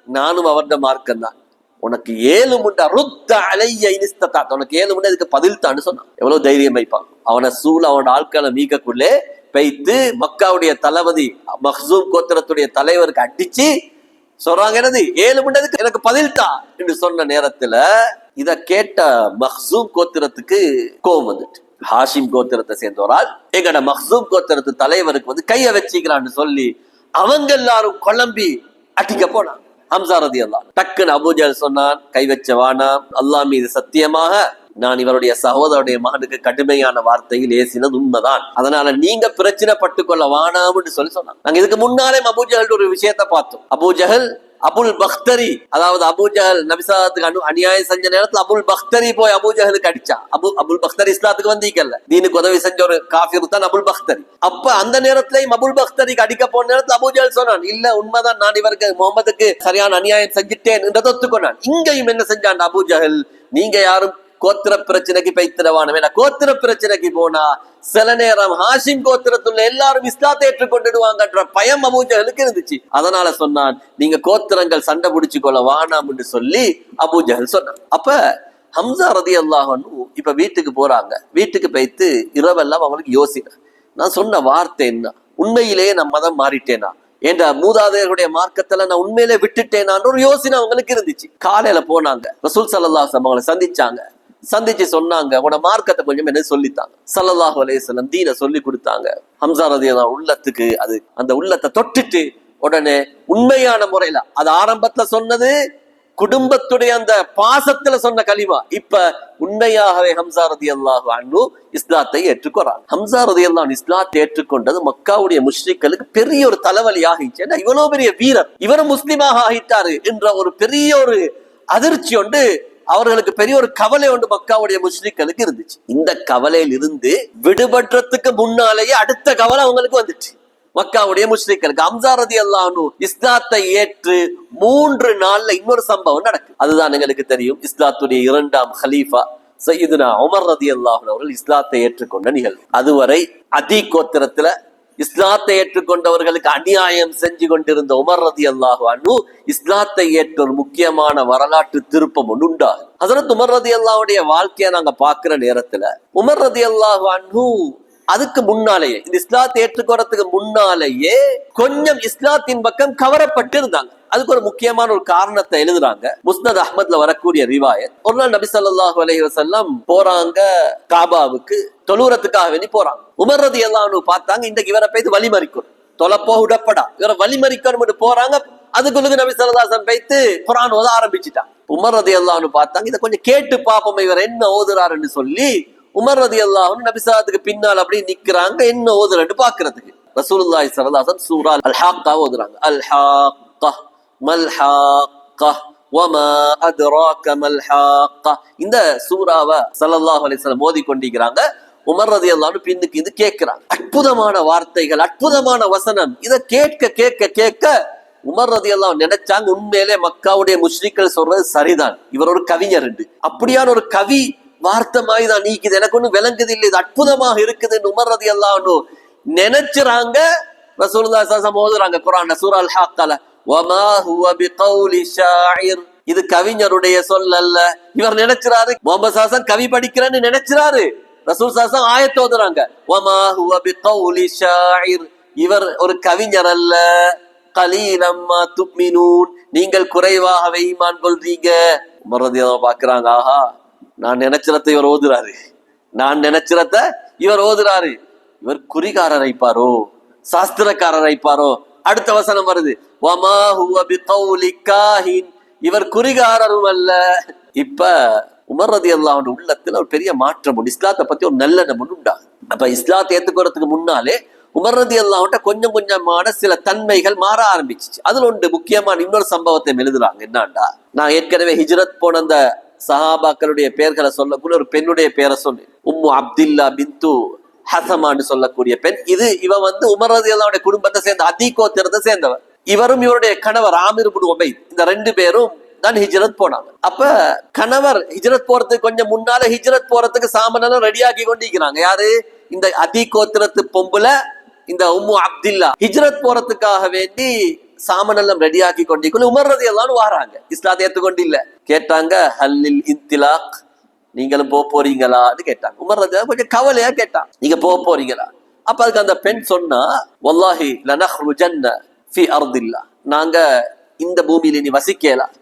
நானும் அவரோட மார்க்கம் தான். உனக்கு 7 முண்டா ருத்த அலைய இனிஸ்ததா, உனக்கு 7 முண்டா இதுக்கு பதில் தான்னு சொன்னான். எவ்வளவு தைரியம் வைப்பான். அவனை சூழ் அவனோட ஆட்களை மீக்கக்குள்ளே பைத்து மக்காவுடைய தளபதி மக்சூம் கோத்திரத்துடைய தலைவருக்கு அடிச்சு சொல்றாங்க, என்னது 7 முண்டதுக்கு எனக்கு பதில் தா என்று சொன்ன நேரத்துல இத கேட்ட மக்சூம் கோத்திரத்துக்கு கோபம் வந்துட்டு, ஹாஷிம் கோத்திரத்தை சேர்ந்தோரால் எங்கட மக்சூம் கோத்திரத்து தலைவருக்கு வந்து கைய வச்சுக்கிறான்னு சொல்லி அவங்க எல்லாரும் குழம்பி அடிக்க போனான். ஹம்சா ரலியல்லாஹு அன்ஹு டக்குன்னு அபூஜஹல் சொன்னான், கை வச்ச வானாம், அல்லாஹ் மீது சத்தியமாக நான் இவருடைய சகோதரருடைய மகனுக்கு கடுமையான வார்த்தையில் ஏசினது உண்மைதான், அதனால நீங்க பிரச்சனை பட்டுக்கொள்ள வானாம்னு சொல்லி சொன்னாங்க. நாங்க இதுக்கு முன்னாலே அபூஜஹல் ஒரு விஷயத்தை பார்த்தோம். அபூஜஹல் அபுல் பக்தரி, அதாவது அபூஜஹல் நபிசாத்துக்கு அநியாயம் செஞ்ச நேரத்துல அபுல் பக்தரி போய் அபூஜஹலுக்கு அடிச்சா. அபுல் பக்தரி இஸ்லாத்துக்கு வந்தீங்கல்ல, தீனுக்கு உதவி செஞ்ச ஒரு காஃபிர் தான் அபுல் பக்தரி. அப்ப அந்த நேரத்திலேயும் அபுல் பக்தரிக்கு அடிக்க போன நேரத்துல அபூஜஹல் சொன்னான், இல்ல உண்மைதான், நான் இவருக்கு முகமதுக்கு சரியான அநியாயம் செஞ்சுட்டேன் என்றதை ஒத்துக்கொண்டான். இங்கேயும் என்ன செஞ்சான் அபூஜஹல், நீங்க யாரும் கோத்திர பிரச்சனைக்கு பைத்திரவான வேணா, கோத்திர பிரச்சனைக்கு போனா சில நேரம் ஹாஷிம் கோத்திரத்துள்ள எல்லாரும் இஸ்லாத்தை ஏற்றுக்கொண்டுடுவாங்கன்ற பயம் அபூஜஹலுக்கு இருந்துச்சு. அதனால சொன்னான், நீங்க கோத்திரங்கள் சண்டை பிடிச்சு கொள்ள வானாம்னு சொல்லி அபூஜஹல் சொன்னான். அப்ப ஹம்சா ரலியல்லாஹு அன்ஹு இப்ப வீட்டுக்கு போறாங்க. வீட்டுக்கு போயிட்டு இரவெல்லாம் அவங்களுக்கு யோசிக்க, நான் சொன்ன வார்த்தை என்ன, உண்மையிலேயே நான் மதம் மாறிட்டேனா, என்ற மூதாதையர்களுடைய மார்க்கத்துல நான் உண்மையிலே விட்டுட்டேனான்னு ஒரு யோசனை அவங்களுக்கு இருந்துச்சு. காலையில போனாங்க, ரசூல் ஸல்லல்லாஹு அலைஹி வஸல்லம் அவங்களை சந்திச்சாங்க. சந்திச்சு சொன்னாங்க, உன மார்க்கத்தை கொஞ்சம் என்ன சொல்லித்தாங்க. ஸல்லல்லாஹு அலைஹி வஸல்லம் தீனை சொல்லி கொடுத்தாங்க. ஹம்சா ரலியல்லாஹு உள்ளத்துக்கு அது அந்த உள்ளத்தை தொட்டுட்டு உடனே உண்மையான முறையில, அது ஆரம்பத்துல சொன்னது குடும்பத்துடைய அந்த பாசத்துல சொன்ன கலிமா, இப்ப உண்மையாகவே ஹம்சா ரலியல்லாஹு அன்ஹு இஸ்லாத்தை ஏற்றுக்கொறாங்க. ஹம்சா ரலியல்லாஹு அன்ஹு இஸ்லாத்தை ஏற்றுக்கொண்டது மக்காவுடைய முஷ்ரிக்களுக்கு பெரிய ஒரு தலைவலி ஆகிச்சு. இவ்வளவு பெரிய வீரர், இவரும் முஸ்லிமாக ஆகிட்டாரு என்ற ஒரு பெரிய ஒரு அதிர்ச்சி ஒன்று, அவர்களுக்கு பெரிய ஒரு கவலை ஒன்று மக்காவுடைய முஸ்லிம்களுக்கு இருந்துச்சு. இந்த கவலையில் இருந்து விடுபடுறதுக்கு முன்னாலேயே அடுத்த கவலை அவங்களுக்கு வந்துச்சு. மக்காவுடைய முஸ்லிம்களுக்கு ஹம்சா ரலியல்லாஹு அன்ஹு இஸ்லாத்தை ஏற்று 3 நாள்ல இன்னொரு சம்பவம் நடக்கு. அதுதான் எங்களுக்கு தெரியும், இஸ்லாத்துடைய 2ஆம் ஹலீஃபா சையதுனா உமர் ரலியல்லாஹு அன்ஹு அவர்கள் இஸ்லாத்தை ஏற்றுக்கொண்ட நிகழ்வு. அதுவரை அதீ கோத்திரத்துல இஸ்லாத்தை ஏற்றுக்கொண்டவர்களுக்கு அநியாயம் செஞ்சு கொண்டிருந்த உமர் ரலியல்லாஹு அன்ஹு இஸ்லாத்தை ஏற்ற ஒரு முக்கியமான வரலாற்று திருப்பம் ஒன்று உண்டாகும். ஹஜ்ரத் உமர் ரலியல்லாஹுடைய வாழ்க்கையை நாங்க பாக்குற நேரத்துல உமர் ரலியல்லாஹு அன்ஹு அதுக்கு முன்னாலேயே, இந்த இஸ்லாத்தை ஏற்றுக்கொறதுக்கு முன்னாலேயே கொஞ்சம் இஸ்லாத்தின் பக்கம் கவரப்பட்டு இருந்தாங்க. அதுக்கு ஒரு முக்கியமான ஒரு காரணத்தை எழுதுறாங்க. முஸ்னத் அஹ்மத்ல வரக்கூடிய ரிவாயத், ஒரு நாள் நபி ஸல்லல்லாஹு அலைஹி வஸல்லம் போறாங்க காபாவுக்கு, தொழுறதுக்காக வேண்டி போறாங்க. உமர் ரலியல்லாஹு அன்ஹு பார்த்தாங்க, இன்றைக்கு இவரை போய் வழிமறிக்கணும், தொலைப்போ உடப்படா, இவரை வழிமறிக்கணும்னு போறாங்க. அதுக்குள்ள நபி ஸல்லல்லாஹு அலைஹி வஸல்லம் போயிட்டு குர்ஆன் ஓத ஆரம்பிச்சுட்டாங்க. உமர் ரலியல்லாஹு அன்ஹு பார்த்தாங்க, இதை கொஞ்சம் கேட்டு பாப்போம் இவர் என்ன ஓதுறாருன்னு சொல்லி உமர் ரலியல்லாஹு அன்ஹு நபி ஸல்லல்லாஹு பின்னால் அப்படி நிக்கிறாங்க, என்ன ஓதுறன்னு பாக்குறதுக்கு. ரசூலுல்லாஹி ஸல்லல்லாஹு அலைஹி வஸல்லம் சூரா அல்-ஹாக்கா ஓதுறாங்க. அல்-ஹாக்கா மல்ஹாக்கா வமா அத்ராக மல்ஹாக்கா, இந்த சூராவை ஸல்லல்லாஹு அலைஹி வஸல்லம் ஓதி கொண்டிருக்கிறாங்க. உமர் ரலியல்லாஹு அன்ஹு பின்னுக்கு இது கேட்கிறாங்க. அற்புதமான வார்த்தைகள், அற்புதமான வசனம். இதை கேட்க கேட்க கேட்க உமர் ரலியல்லாஹு அன்ஹு நினைச்சாங்க, உண்மையிலே மக்காவுடைய முஸ்லிம்கள் சொல்றது சரிதான், இவர் ஒரு கவிஞர். அப்படியான ஒரு கவி வார்த்தை மாதிரிதான் நீக்குது, எனக்கு ஒண்ணு விளங்குது இல்லை, இது அற்புதமாக இருக்குதுன்னு உமர் ரலியல்லாஹு அன்ஹு நினைச்சுறாங்க. ரசூலுல்லாஹி ஸல்லல்லாஹு அலைஹி வஸல்லம் ஓதுறாங்க குர்ஆன்ல சூரா அல்-ஹாக்கால, வமா ஹுவ பிகௌலி ஷாயிர், இது கவிஞருடைய சொல் அல்ல. இவர் நினைச்சுறாரு முஹம்மது ஸல்லல்லாஹு அலைஹி வஸல்லம் கவி படிக்கிறேன்னு நினைச்சுறாரு. ரசூல் ஸல்லல்லாஹு அலைஹி வஸல்லம் ஆயத் ஓதுறாங்க, வமா ஹுவ பிகௌலி ஷாயிர், இவர் ஒரு கவிஞர் அல்ல. கலீலம் மா துமினூன், நீங்கள் குறைவாகவே ஈமான் கொள்றீங்க. உமர் ரலியல்லாஹு அன்ஹு பார்க்கறாங்க, ஆஹா, நான் நினைச்சிரத்தை இவர் ஓதுறாரு, நான் நினைச்சிரத்த இவர் ஓதுறாரு, இவர் குறிகாரர் ஐப்பாரோ, சாஸ்திரக்காரர் ஐப்பாரோ. அடுத்த வசனம் வருது, வமா ஹுவ பிகௌலி காஹின், இவர் குறிகாரரும் அல்ல. இப்ப உமர் ரலியல்லாஹு அன்ஹு உள்ளத்துல ஒரு பெரிய மாற்றம் உண்டு, இஸ்லாத்தை பத்தி ஒரு நல்ல எண்ணம் உண்டாகும். அப்ப இஸ்லாத்தை ஏத்துக்கிறதுக்கு முன்னாலே உமர் ரலியல்லாஹு அன்ஹு கொஞ்சம் கொஞ்சமான சில தன்மைகள் மாற ஆரம்பிச்சிச்சு. அதுல ஒன்று முக்கியமான இன்னொரு சம்பவத்தை எழுதுறாங்க. என்னண்டா, நான் ஏற்கனவே ஹிஜ்ரத் போன அந்த சஹாபாக்களுடைய பெயர்களை சொல்லக்கூடிய ஒரு பெண்ணுடைய பெயரை சொல்லி, உம்மு அப்துல்லா பின்து ஹசமான்னு சொல்லக்கூடிய பெண். இவ வந்து உமர் ரலியல்லாஹு அன்ஹு குடும்பத்தை சேர்ந்த அதீ கோத்திரத்தை சேர்ந்தவர். இவரும் இவருடைய கணவர் ஆமிர் இப்னு உபைத், இந்த 2 பேரும் தான் ஹிஜ்ரத் போனாங்க. அப்ப கணவர் ஹிஜ்ரத் போறதுக்கு கொஞ்சம் முன்னால ஹிஜ்ரத் போறதுக்கு சாமானெல்லாம் ரெடியாக்கி கொண்டிருக்கிறாங்க. யாரு? இந்த அதீ கோத்திரத்து பொம்புல இந்த உம்மு அப்துல்லா ஹிஜ்ரத் போறதுக்காக வேண்டி சாமானெல்லாம் ரெடியாக்கி கொண்டிருக்கல. உமர் ரலியல்லாஹு அன்ஹு வாராங்க, இஸ்லாத்தை ஏத்துக்கொண்டு இல்ல. கேட்டாங்க, ஹல்லில் இன்திலாக், நீங்களும் போறீங்களான்னு கேட்டாங்க. உமர் ரலியல்லாஹு கொஞ்சம் கவலையா கேட்டான், நீங்க போறீங்களா? அப்ப அதுக்கு அந்த பெண் சொன்னா, வல்லாஹி லனஹ்ருஜன்ன ஃபி அர்தில்லா, நாங்க இந்த பூமியில நீ வசிக்கலாம்,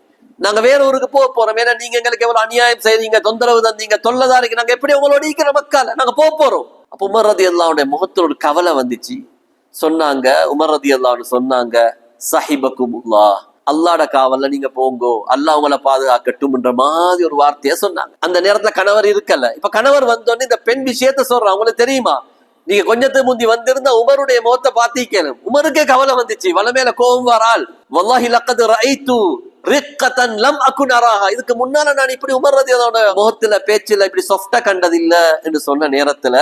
நாங்க வேற ஊருக்கு போறோம். ஏன்னா நீங்க எங்களுக்கு எவ்வளவு அநியாயம் செய்றீங்க, தொந்தரவு தந்தீங்க, தொல்லதாரிக்கு நாங்க எப்படி உங்களோட இருக்கிற மக்கள் நாங்க போறோம். அப்ப உமர் ரலியல்லாஹுடைய முகத்துல ஒரு கவலை வந்துச்சு. சொன்னாங்க, உமர் ரலியல்லாஹு சொன்னாங்க, ஸஹிபகுமுல்லாஹ், அல்லாஹ்ட காவல்ல நீங்க போங்கோ, அல்லாஹ் உங்களை பாதுகாக்கட்டும் என்ற மாதிரி ஒரு வார்த்தையை சொன்னாங்க. அந்த நேரத்துல கணவர் இருக்கல. இப்ப கணவர் வந்தோடனே இந்த பெண் விஷயத்த சொல்றான். உங்களுக்கு தெரியுமா, நீங்க கொஞ்சத்துக்கு முந்தி வந்திருந்தா உமருடைய முகத்தை பாத்தீக்கணும். உமருக்கே கவலை வந்துச்சு, வலமேல கோபம் வரால். வல்லாஹி லக்கத் ரஐது ரிக்கத்தன் லம் அகுன் அராஹா, இதுக்கு முன்னால நான் இப்படி உமர் ரலியல்லாஹு முகத்துல பேச்சுல இப்படி சாஃப்டா கண்டதில்ல என்று சொன்ன நேரத்துல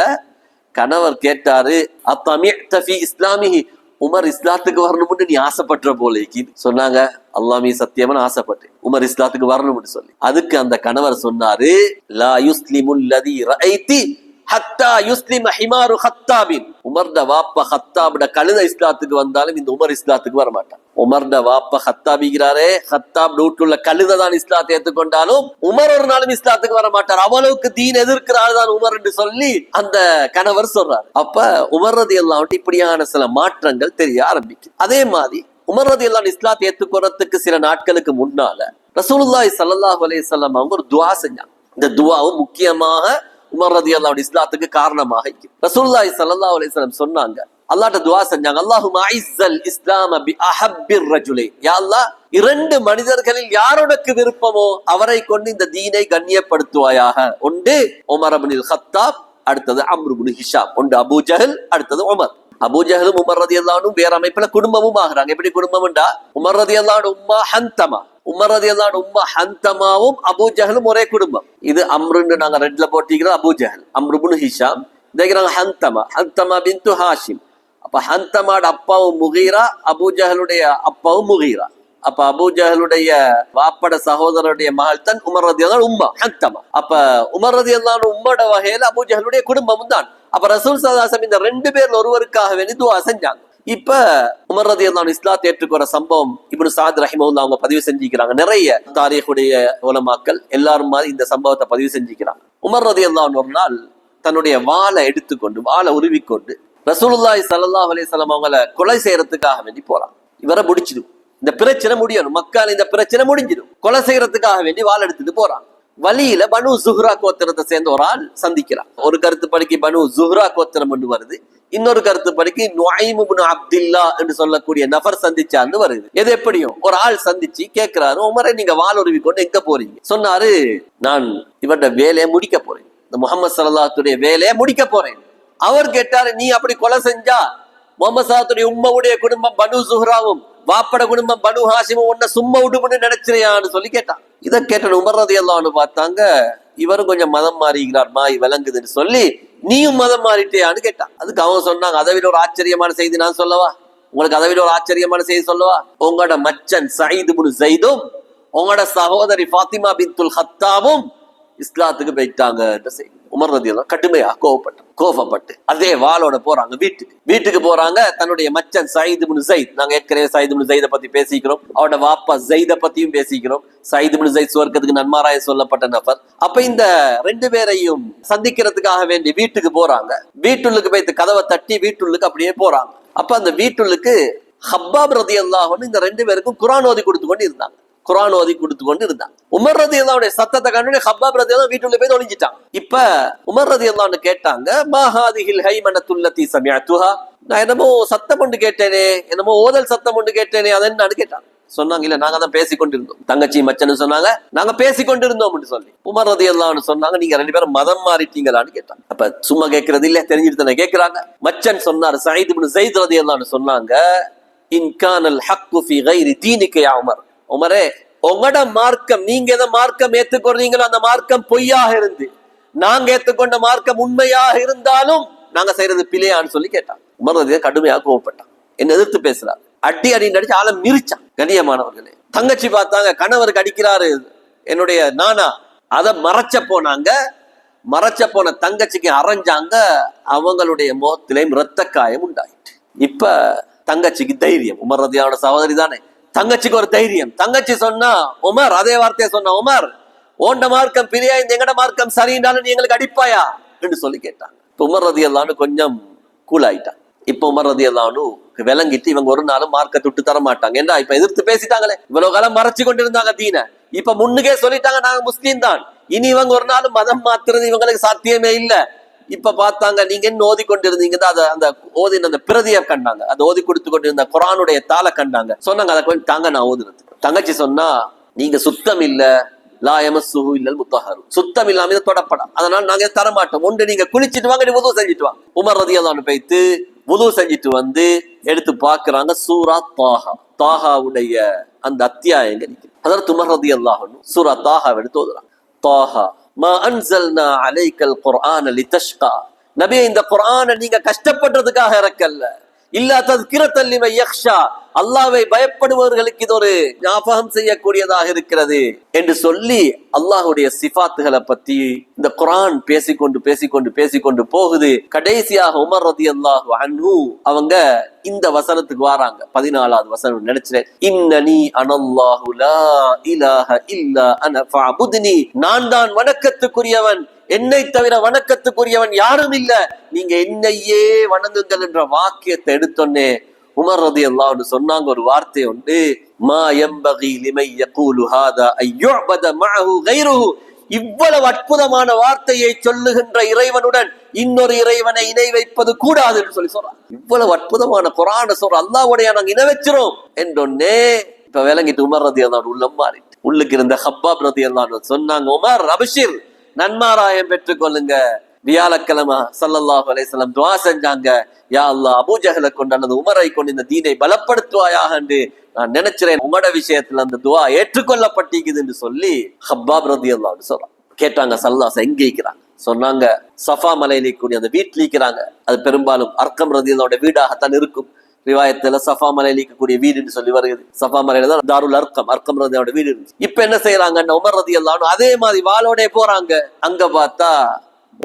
கணவர் கேட்டாரு, அத்தமிஅத ஃபீ இஸ்லாமிஹி, உமர் இஸ்லாத்துக்கு வரணும்னு நீ ஆசைப்பட்ட போல சொன்னாங்க. அல்லாஹ் சத்தியமா ஆசைப்பட்டேன் உமர் இஸ்லாத்துக்கு வரணும்னு சொல்லி. அதுக்கு அந்த கணவர் சொன்னாரு, லா யுஸ்லிமுல் லதி ரஐதி ஹத்தா யுஸ்லிம ஹிமாரு ஹத்தாபின், உமர்ட வாப்பா ஹத்தாப்ட கழுத இஸ்லாத்துக்கு வந்தாலும் இந்த உமர் இஸ்லாத்துக்கு வர மாட்டான். உமர்ட வாப்பா ஹத்தாபிக்கிறாரே, ஹத்தாப் வீட்டுள்ள கழுத தான் இஸ்லாத்தை ஏற்றுக்கொண்டாலும் உமர் ஒரு நாளும் இஸ்லாத்துக்கு வர மாட்டார். அவ்வளவுக்கு தீன் எதிர்க்கிறாள் தான் உமர் என்று சொல்லி அந்த கணவர் சொல்றார். அப்ப உமர் ரலியல்லாஹு இப்படியான சில மாற்றங்கள் தெரிய ஆரம்பிக்கும். அதே மாதிரி உமர் ரலியல்லாஹு இஸ்லாத்தை ஏற்றுக்கொறதுக்கு சில நாட்களுக்கு முன்னால ரசூலுல்லாஹி ஸல்லல்லாஹு அலைஹி வஸல்லம் அவங்க ஒரு துஆ செஞ்சாங்க. இந்த துஆவும் முக்கியமாக உமர் ரலியல்லாஹு இஸ்லாத்துக்கு காரணமாக இருக்கு. ரசூலுல்லாஹி ஸல்லல்லாஹு அலைஹி வஸல்லம் சொன்னாங்க, அல்லாஹ்ட்ட துஆ செஞ்சாங்க, அல்லாஹும்ம அஇஸ்ஸல் இஸ்லாம பி அஹப்பிர் ரஜுலைன், யா அல்லாஹ் இரண்டு மனிதர்களில் யாருக்கு விருப்பமோ அவரை கொண்டு இந்த தீனை கண்ணியப்படுத்துவாயாக. ஒன்று உமர் இப்னுல் கத்தாப், அடுத்தது அம்ர் இப்னு ஹிஷாம். ஒன்று அபூ ஜஹல், அடுத்தது உமர். அபூ ஜஹலும் உமர் ரலியல்லாஹு வேற அமைப்புல குடும்பமும் ஆகுறாங்க. எப்படி குடும்பம்டா, உமர் ரலியல்லாஹு உம்மா ஹந்தமா, உமர் ரலியல்லாஹு உம்மா ஹந்தமாவும் அபூ ஜஹலும் ஒரே குடும்பம். இது அம்ருன்னு நாங்க ரெட்ல போட்டிக்கிறோம், அபூ ஜஹல். அம்ர் இப்னு ஹிஷாம், இதேகிறாங்க ஹந்தமா, ஹந்தமா பின்து ஹாஷிம். அப்ப ஹந்தமாட அப்பாவும் முகீரா, அபூ ஜஹலுடைய அப்பாவும் முகீரா. அப்ப அபூ ஜஹலுடைய வாப்பட சகோதரருடைய மகள் தான் உமர் ரலியல்லாஹு உம்மா ஹந்தமா. அப்ப உமர் ரலியல்லாஹு உம்மோட வகையில அபூ ஜஹலுடைய குடும்பமும் தான். அப்ப ரசூல் ஸல்லல்லாஹு அலைஹி வஸல்லம் இந்த ரெண்டு பேர்ல ஒருவருக்காக வேண்டி துஆ செஞ்சாங்க. இப்ப உமர் ரலியல்லாஹு இஸ்லாத்தை ஏற்றுக்கொற சம்பவம் இப்னு சஅத் ரஹிமஹுல்லாஹ் அவங்க பதிவு செஞ்சிக்கிறாங்க. நிறைய தாரீഖுடைய உலமாக்கள் எல்லாரும் மாதிரி இந்த சம்பவத்தை பதிவு செஞ்சிக்கிறாங்க. உமர் ரலியல்லாஹு ஒரு நாள் தன்னுடைய வாளை எடுத்துக்கொண்டு, வாளை உருவிக்கொண்டு ரசூலுல்லாஹி ஸல்லல்லாஹு அலைஹி வஸல்லம் அவங்களை கொலை செய்யறதுக்காக வேண்டி போறான். இவரை முடிச்சிடும், இந்த பிரச்சனை முடியணும், மக்கள் இந்த பிரச்சனை முடிஞ்சிடும், கொலை செய்யறதுக்காக வேண்டி வாள் எடுத்துட்டு போறான். வழியில பனு ஜுஹ்ரா கோத்திரத்தை சேர்ந்த ஒரு ஆள் சந்திக்கிறான். ஒரு கருத்து படிக்கு பனு ஜுஹ்ரா கோத்திரம் என்று வருது, இன்னொரு கருத்து படிக்கு நுஐம் இப்னு அப்துல்லா என்று சொல்லக்கூடிய நபர் சந்திச்சான்னு வருது. எது எப்படியும் ஒரு ஆள் சந்திச்சு கேட்கிறாரு, உமரே நீங்க வாள் உருவி கொண்டு எங்க போறீங்க? சொன்னாரு, நான் இவருடைய வேலையை முடிக்க போறேன், இந்த முஹம்மது ஸல்லல்லாஹு அலைஹி வஸல்லம் வேலையை முடிக்க போறேன். அவர் கேட்டாரு, நீ அப்படி கொலை செஞ்சா முஹம்மது ஸல்லல்லாஹு அலைஹி வஸல்லம் உம்மவுடைய குடும்பம் பனு ஜுஹ்ராவும் வாப்பட குடும்பம் பனு ஹாஷிமும் உன்ன சும்மா விடுமுன்னு நினைச்சிரியான்னு சொல்லி கேட்டான். இதை கேட்ட உமர் ரலியல்லாஹு பார்த்தாங்க, இவரும் கொஞ்சம் மதம் மாறிக்கிறார் மாய் விளங்குதுன்னு சொல்லி, நீயும் மதம் மாறிட்டியான்னு கேட்டான். அதுக்கு அவங்க சொன்னாங்க, அதை விட ஒரு ஆச்சரியமான செய்தி நான் சொல்லவா உங்களுக்கு? அதை விட ஒரு ஆச்சரியமான செய்தி சொல்லவா? உங்களோட மச்சன் சயீத் இப்னு ஸைதும் உங்களோட சகோதரி ஃபாத்திமா பின்துல் ஹத்தாபும் இஸ்லாத்துக்கு போயிட்டாங்க என்ற செய்தி. உமர் ரலியல்லாஹு கடுமையா கோபப்பட்டு அதே வாளோட போறாங்க வீட்டுக்கு போறாங்க. தன்னுடைய மச்சன் சயீத் இப்னு ஸைத், நாங்க ஏற்கனவே சயீத் இப்னு ஸைதை பத்தி பேசிக்கிறோம், அவரோட வாப்பா ஸைதை பத்தியும் பேசிக்கிறோம். சயீத் இப்னு ஸைத் சுவர்க்கத்துக்கு நன்மாராய சொல்லப்பட்ட நபர். அப்ப இந்த ரெண்டு பேரையும் சந்திக்கிறதுக்காக வேண்டி வீட்டுக்கு போறாங்க. வீட்டுள்ளுக்கு போய் கதவை தட்டி வீட்டுள்ளுக்கு அப்படியே போறாங்க. அப்ப அந்த வீட்டுள்ளுக்கு ஹப்பாப் ரலியல்லாஹு அன்ஹு இந்த ரெண்டு பேருக்கும் குர்ஆன் ஓதி கொடுத்து கொண்டு இருந்தாங்க. உமர் ரலியல்லாஹு சத்தத்தை கண்டு ஹப்பாப் ரலியல்லாஹு வீட்டுள்ள போய் ஒளிஞ்சிட்டாங்க. இப்ப உமர் ரலியல்லாஹு கேட்டாங்க, மா ஹாதிஹில் ஹைமனத்துல்லதி சமிஅதுஹா, நான் என்னமோ சத்தம் ஒன்று கேட்டேனே, என்னமோ ஓதல் சத்தம் ஒன்று கேட்டேனே, அது என்னன்னு கேட்டாங்க. சொன்னாங்க, இல்ல நாங்க தான் பேசிக்கொண்டிருந்தோம், தங்கச்சி மச்சன்னு சொன்னாங்க, நாங்க பேசிக்கொண்டிருந்தோம் சொல்லி. உமர் ரலியல்லாஹு சொன்னாங்க, நீங்க ரெண்டு பேரும் மதம் மாறிட்டீங்களான்னு கேட்டாங்க. அப்ப சும்மா கேட்கறது இல்ல, தெரிஞ்சுட்டு தானே கேட்கிறாங்க. மச்சன் சொன்னார், சயீத் இப்னு ஸைத் ரலியல்லாஹு சொன்னாங்க, இன் கானல் ஹக்கு ஃபீ கைரி தீனிக யா உமர், உமரே உங்களோட மார்க்கம், நீங்க எதை மார்க்கம் ஏத்துக்கொள்றீங்களோ அந்த மார்க்கம் பொய்யாக இருந்து நாங்க ஏத்துக்கொண்ட மார்க்கம் உண்மையாக இருந்தாலும் நாங்க செய்யறது பிழையான்னு சொல்லி கேட்டான். உமர் ரலியல்லாஹு கடுமையாக கோவப்பட்டான், என்ன எதிர்த்து பேசுறாரு, அடி நடிச்சு ஆளை மிரிச்சான். கண்ணியமானவர்களே, தங்கச்சி பார்த்தாங்க, கணவருக்கு அடிக்கிறாரு என்னுடைய நானா, அதை மறைச்ச போன தங்கச்சிக்கு அரைஞ்சாங்க. அவங்களுடைய முகத்திலேயும் இரத்த காயம் உண்டாயிட்டு. இப்ப தங்கச்சிக்கு தைரியம், உமர் ரலியல்லாஹு சகோதரி தானே, தங்கச்சிக்கு ஒரு தைரியம். தங்கச்சி சொன்னா, உமர் அதே வார்த்தையை சொன்னா, உமர் ஓண்ட மார்க்கம் பிரியா, இந்த எங்கட மார்க்கம் சரியின்றாலும் நீ எங்களுக்கு அடிப்பாயா என்று சொல்லி கேட்டாங்க. உமர் ரலியல்லாஹு கொஞ்சம் கூல் ஆயிட்டான். இப்ப உமர் ரலியல்லாஹு விளங்கிட்டு இவங்க ஒரு நாளும் மார்க்கத்தை விட்டு தர மாட்டாங்க. ஏன்னா இப்ப எதிர்த்து பேசிட்டாங்களே, இவ்வளவு காலம் மறைச்சு கொண்டிருந்தாங்க தீன, இப்ப முன்னுக்கே சொல்லிட்டாங்க நாங்க முஸ்லீம் தான், இனி இவங்க ஒரு நாள் மதம் மாத்துறது இவங்களுக்கு சாத்தியமே இல்ல. இப்ப பார்த்தாங்க நீங்க என்ன ஓதி கொண்டிருந்தீங்க, அந்த ஓதின அந்த பிரதியை கண்டாங்க, அந்த ஓதி கொடுத்து கொண்டிருந்த குரானுடைய தாளை கண்டாங்க. சொன்னாங்க அதை கொஞ்சம் தாங்க நான் ஓதுறது. தங்கச்சி சொன்னா நீங்க சுத்தம் இல்ல, லா யமஸ்ஸுஹு இல்லல் முத்தஹ்ஹருன், சுத்தம் இல்லாம இதை தொடப்படாம், அதனால நாங்க தர மாட்டோம். ஒன்று நீங்க குளிச்சிட்டு வாங்க, வுது செஞ்சுட்டு வாங்க. உமர் ரலியல்லாஹு அன்ஹு போயிட்டு வுது செஞ்சுட்டு வந்து எடுத்து பாக்குறாங்க, சூரா தாஹா, தாஹாவுடைய அந்த அத்தியாயங்கள். ஹஜ்ரத் உமர் ரலியல்லாஹு அன்ஹு சூரா தாஹாவை எடுத்து ஓதுறாங்க. தாஹா மா அன்ஸல்னா அலைக்கல் குர்ஆன லிதஷ்கா, நபியே இந்த குர்ஆனை நீங்க கஷ்டப்படுறதுக்காக இறக்கல்ல, இல்லா தஸ்கிரத்தல் லிமன் யக்ஷா, அல்லாஹ்வை பயப்படுபவர்களுக்கு இது ஒரு ஞாபகம் செய்யக்கூடியதாக இருக்கிறது என்று சொல்லி அல்லாஹ்வுடைய சிஃபாத்துகளை பத்தி இந்த குர்ஆன் பேசிக்கொண்டு போகுது. கடைசியாக உமர் ரலியல்லாஹு அன்ஹு அவங்க இந்த வசனத்துக்கு வராங்க. 14வது வசனம் நினைச்சேன், இன்னனி அனல்லாஹு லா இலாஹ இல்லா அன ஃபஅபுத்னி, நான் தான் வணக்கத்துக்குரியவன், என்னை தவிர வணக்கத்துக்குரியவன் யாரும் இல்ல, நீங்க என்னையே வணங்குங்கள் என்ற வாக்கியத்தை எடுத்தோன்னே உமர் ரலியல்லாஹு அன்ஹு சொன்னாங்க ஒரு வார்த்தை உண்டு, மா யம்பகி லிமன் யகூலு ஹாதா அய்யுபத மஅஹு கைருஹு, இவ்வளவு அற்புதமான வார்த்தையை சொல்லுகின்ற இறைவனுடன் இன்னொரு இறைவனை இணை வைப்பது கூடாது என்று சொல்லி சொல்றாங்க. இவ்வளவு அற்புதமான குர்ஆனை சொல்ற அல்லாஹ்வுடைய நாங்க இணை வச்சிரோம் என்றொன்னே இப்ப விளங்கிட்டு உமர் ரலியல்லாஹு அன்ஹு உள்ளம் மாறிட்டு, உள்ளுக்கு இருந்த ஹப்பாப் ரலியல்லாஹு அன்ஹு சொன்னாங்க, உமர் அபிஷிர், நன்மாராயம் பெற்றுக் கொள்ளுங்க. வியாழக்கிழமை ஸல்லல்லாஹு அலைஹி வஸல்லம் துஆ செஞ்சாங்க, யா அல்லாஹ் அபூ ஜஹலை கொண்டு அல்லது உமரை கொண்டு இந்த தீனை பலப்படுத்துவாயாக என்று நான் நினைக்கிறேன், உங்களோட விஷயத்துல அந்த துஆ ஏற்றுக்கொள்ளப்பட்டிருக்குது என்று சொல்லி ஹப்பாப் ரலியல்லாஹு அன்ஹு சொல்றாங்க. கேட்டாங்க ஸல்லல்லாஹு எங்க இருக்கிறாங்க? சொன்னாங்க சஃபா மலையில கூடிய அந்த வீட்டில் இருக்கிறாங்க. அது பெரும்பாலும் அர்க்கம் ரலியல்லாஹுடைய வீடாகத்தான் இருக்கும். ரிவாயத்துல சஃபா மலையில இருக்கக்கூடிய வீடுன்னு சொல்லி வருகிறது. சஃபா மலையில தான் தாருல் அர்க்கம், அர்க்கம் ரலியல்லாஹுடைய வீடு இருந்துச்சு. இப்ப என்ன செய்யறாங்க, உமர் ரலியல்லாஹு அன்ஹு அதே மாதிரி வாளோட போறாங்க. அங்க பார்த்தா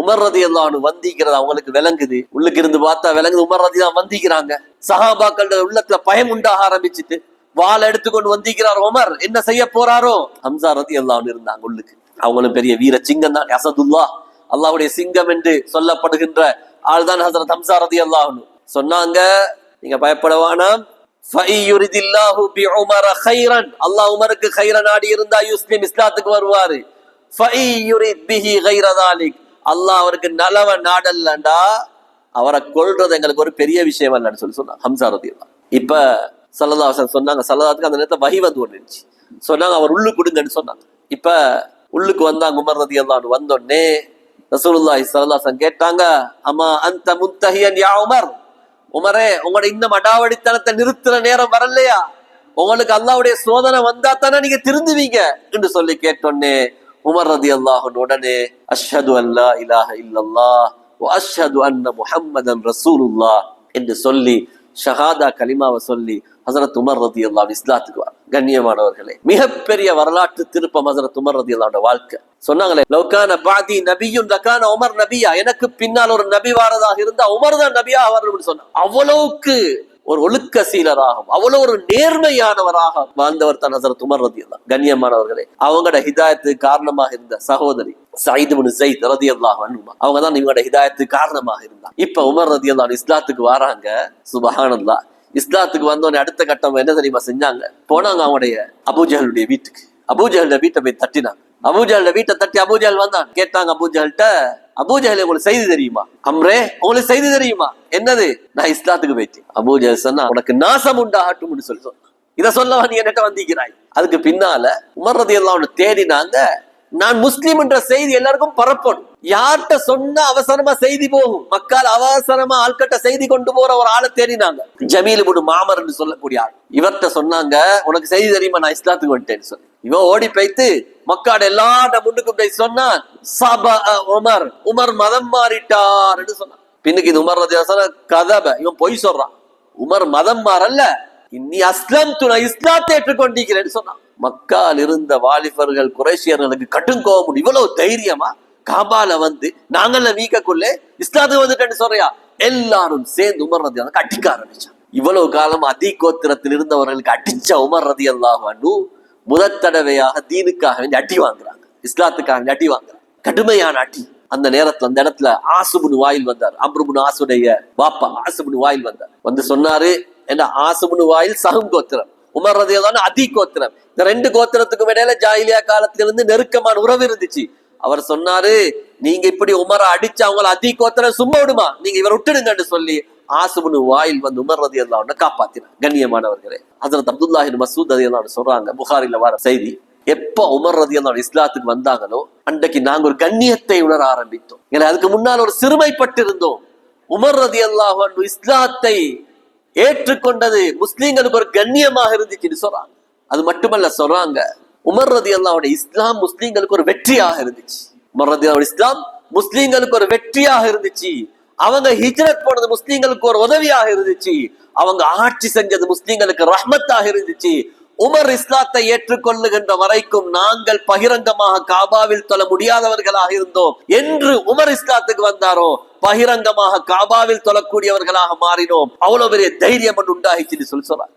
உமர் ரலியல்லாஹு அன்ஹு வந்திக்கிறது அவங்களுக்கு விளங்குது. உள்ளுக்கு இருந்து பார்த்தா விளங்குது உமர் ரலியல்லாஹு வந்திக்கிறாங்க. சஹாபாக்களோட உள்ளத்துல பயம் உண்டாக ஆரம்பிச்சுட்டு வாளை எடுத்துக்கொண்டு வந்திக்கிறார் உமர், என்ன செய்ய போறாரோ. ஹம்சா ரலியல்லாஹு அன்ஹு இருந்தாங்க உள்ளுக்கு, அவங்களும் பெரிய வீர சிங்கம் தான், அஸதுல்லாஹ், அல்லாஹ்வுடைய சிங்கம் என்று சொல்லப்படுகின்ற ஆள் தான் ஹஜ்ரத் ஹம்சா ரலியல்லாஹு அன்ஹு. சொன்னாங்க நீங்க பயப்படவானாம், ஃபையுரிதில்லாஹு பிஉமர கைரன், அல்லாஹ் உமருக்கு கைர நாடி இருந்தா யுஸ்லிம், இஸ்லாத்துக்கு வருவாரு. ஃபையுரித் பிஹி கைர தாலிக், அல்லாஹ் அவருக்கு நலவ நாடல்லண்டா அவரை கொல்றது எங்களுக்கு ஒரு பெரிய விஷயம் இல்லைன்னு சொல்லி சொன்னாங்க ஹம்சா ரலியல்லாஹு. இப்ப ஸல்லல்லாஹு அலைஹி வஸல்லம் சொன்னாங்க, ஸல்லல்லாஹுக்கு அந்த நேரத்துல வஹி வந்து கொண்டுருச்சு. சொன்னாங்க அவர் உள்ளுக்கு கொடுங்கன்னு சொன்னாங்க. இப்ப உள்ளுக்கு வந்தாங்க உமர் ரலியல்லாஹு அன்ஹு. வந்தோடனே ரசூலுல்லாஹி ஸல்லல்லாஹு அலைஹி வஸல்லம் கேட்டாங்க, அம்மா அன்த முன்தஹியன் யா உமர், உமரே உங்களோட இன்னும் அடாவடித்தனத்தை நிறுத்துற நேரம் வரலையா? உங்களுக்கு அல்லாஹ்வுடைய சோதனை வந்தா தானே நீங்க திருந்துவீங்க என்று சொல்லி கேட்டோன்னே உமர் ரலியல்லாஹு அன்ஹு உடனே அஷ்ஹது அல்லா இலாஹ இல்லல்லாஹ் வ அஷ்ஹது அன்ன முஹம்மதன் ரசூலுல்லாஹ் என்று சொல்லி ஷஹாதா கலிமாவை சொல்லி ஹஸரத் உமர் ரலியல்லாஹு அன்ஹு இஸ்லாத்துக்கு வர. கண்ணியமானவர்களே, மிகப்பெரிய வரலாற்று திருப்பம் ஹஸரத் உமர் ரலியல்லாஹு அன்ஹு வாழ்க்கை. சொன்னாங்களே, லவ்கான பாதி நபியுன் லகான உமர் நபியா, எனக்கு பின்னால் ஒரு நபி வாரதாக இருந்தா உமர் தான் நபியா வரணும்னு சொன்னாங்க. அவ்வளவுக்கு ஒரு ஒழுக்க சீலராகும், அவ்வளவு ஒரு நேர்மையானவராக வாழ்ந்தவர் தான் ஹஸரத் உமர் ரலியல்லாஹு. கண்ணியமானவர்களே, அவங்களோட ஹிதாயத்துக்கு காரணமாக இருந்த சகோதரி சயீத் இப்னு ஸைத் ரலியல்லாஹு அன்ஹு, அவங்க தான் இவங்களோட ஹிதாயத்துக்கு காரணமாக இருந்தாங்க. இப்ப உமர் ரலியல்லாஹு அன்ஹு இஸ்லாத்துக்கு வராங்க. சுப்ஹானல்லாஹ், இஸ்லாத்துக்கு வந்தோடனே அடுத்த கட்டம் என்ன தெரியுமா செஞ்சாங்க? போனாங்க அவங்களுடைய அபூஜஹலுடைய வீட்டுக்கு. அபூஜஹலுடைய வீட்டை போய் தட்டினாங்க. அபூஜஹலுடைய வீட்டை தட்டி அபூஜஹல் வந்தான். கேட்டாங்க அபூஜஹல்ட்ட, அபூஜஹல் உங்களுக்கு செய்தி தெரியுமா? அம்ரே உங்களுக்கு செய்தி தெரியுமா? என்னது? நான் இஸ்லாத்துக்கு போயிட்டேன். அபூஜஹல் சொன்னா, உனக்கு நாசம் உண்டாகட்டும் சொல்லி சொன்னான். இதை சொல்லவா நீ என்னட்ட வந்திக்கிறாய்? அதுக்கு பின்னால உமர் ரலியல்லாஹு அன்ஹு தேடினாங்க, நான் முஸ்லிம் என்ற செய்தி எல்லாருக்கும் பரப்பணும். யார்கிட்ட சொன்னா அவசரமா செய்தி போகும், மக்கள் அவசரமா ஆள்கிட்ட செய்தி கொண்டு போற ஒரு ஆளை தேடினாங்க. ஜமீல் இப்னு மாமர் என்று சொல்லக்கூடிய ஆள். இவர்கிட்ட சொன்னாங்க, உனக்கு செய்தி தெரியுமா, நான் இஸ்லாத்துக்கு வந்துட்டேன்னு சொல்லி. இவன் ஓடி போய்த்து மக்கள் எல்லாட்ட முன்னுக்கு போய் சொன்னான், உமர், உமர் மதம் மாறிட்டார் என்று சொன்னான். பின்னுக்கு இது உமர் ரலியல்லாஹு அன்ஹு கதப, இவன் பொய் சொல்றான். உமர் மதம் மாறல்ல, இன்னி அஸ்லம் துணை இஸ்லாத்தை ஏற்றுக்கொண்டிருக்கிறேன்னு சொன்னான். மக்கால் இருந்த வாலிபர்கள் குறைஷியர்களுக்கு கடும் கோபம். இவ்வளவு தைரியமா காபால வந்து நாங்கள வீக்கக்குள்ளே இஸ்லாத்துக்கு வந்துட்டேன்னு சொல்றியா? எல்லாரும் சேர்ந்து உமர் ரலியல்லாஹு அன்ஹு அடிக்க ஆரம்பிச்சான். இவ்வளவு காலம் அதிகோத்திரத்தில் இருந்தவர்களுக்கு அடிச்ச உமர் ரலியல்லாஹு அன்ஹு முதல் தடவையாக தீனுக்காக வேண்டி அடி வாங்குறாங்க, இஸ்லாத்துக்காக வேண்டி அடி வாங்குறாங்க. கடுமையான அடி. அந்த நேரத்துல அந்த இடத்துல ஆஸ் இப்னு வாயில் வந்தார். அம்ர் இப்னு ஆஸுடைய வாப்பா ஆஸ் இப்னு வாயில் வந்தார். வந்து சொன்னாரு, என்ன ஆஸ் இப்னு வாயில் சஹம் கோத்திரம், உமர் ரலியல்லாஹு அன்ஹு அதி கோத்திரம். இந்த ரெண்டு கோத்திரத்துக்கும் இடையில ஜாஹிலியா காலத்திலிருந்து நெருக்கமான உறவு இருந்துச்சு. அவர் சொன்னாரு, நீங்க இப்படி உமரை அடிச்சு அவங்கள அதி கோத்திரம் சும்மா விடுமா, நீங்க இவரை விட்டுடுங்கன்னு சொல்லி ஆசுபுனு வாயில் வந்து உமர் ரலியல்லாஹு அன்ஹு காப்பாத்தினார். கண்ணியமானவர்களே, ஹஜ்ரத் அப்துல்லாஹ் இப்னு மஸ்ஊத் ரலியல்லாஹு அன்ஹு சொல்றாங்க, புகாரில வர செய்தி, எப்ப உமர் ரலியல்லாஹு அன்ஹு இஸ்லாத்துக்கு வந்தாங்களோ அன்றைக்கு நாங்க ஒரு கண்ணியத்தை உணர ஆரம்பித்தோம். அதுக்கு முன்னால் ஒரு சிறுமைப்பட்டு இருந்தோம். உமர் ரலியல்லாஹு அன்ஹு இஸ்லாத்தை ஏற்றுக்கொண்டது முஸ்லீம்களுக்கு ஒரு கண்ணியமாக இருந்துச்சுன்னு சொல்றாங்க. அது மட்டுமல்ல, சொல்றாங்க உமர் ரலியல்லாஹு அன்ஹு இஸ்லாம் முஸ்லீம்களுக்கு ஒரு வெற்றியாக இருந்துச்சு. உமர் ரலியல்லாஹு அன்ஹு இஸ்லாம் முஸ்லீம்களுக்கு ஒரு வெற்றியாக இருந்துச்சு. அவங்க ஹிஜ்ரத் போனது முஸ்லீம்களுக்கு ஒரு உதவியாக இருந்துச்சு. அவங்க ஆட்சி செஞ்சது முஸ்லீம்களுக்கு ரஹ்மத்தாக இருந்துச்சு. உமர் இஸ்லாத்தை ஏற்றுக்கொள்ளுகின்ற வரைக்கும் நாங்கள் பகிரங்கமாக காபாவில் தொழ முடியாதவர்களாக இருந்தோம். என்று உமர் இஸ்லாத்துக்கு வந்தாரோ பகிரங்கமாக காபாவில் தொழக்கூடியவர்களாக மாறினோம். அவ்வளவு பெரிய தைரியம் ஒன்று உண்டாகிச்சு சொல்லி சொல்றாங்க.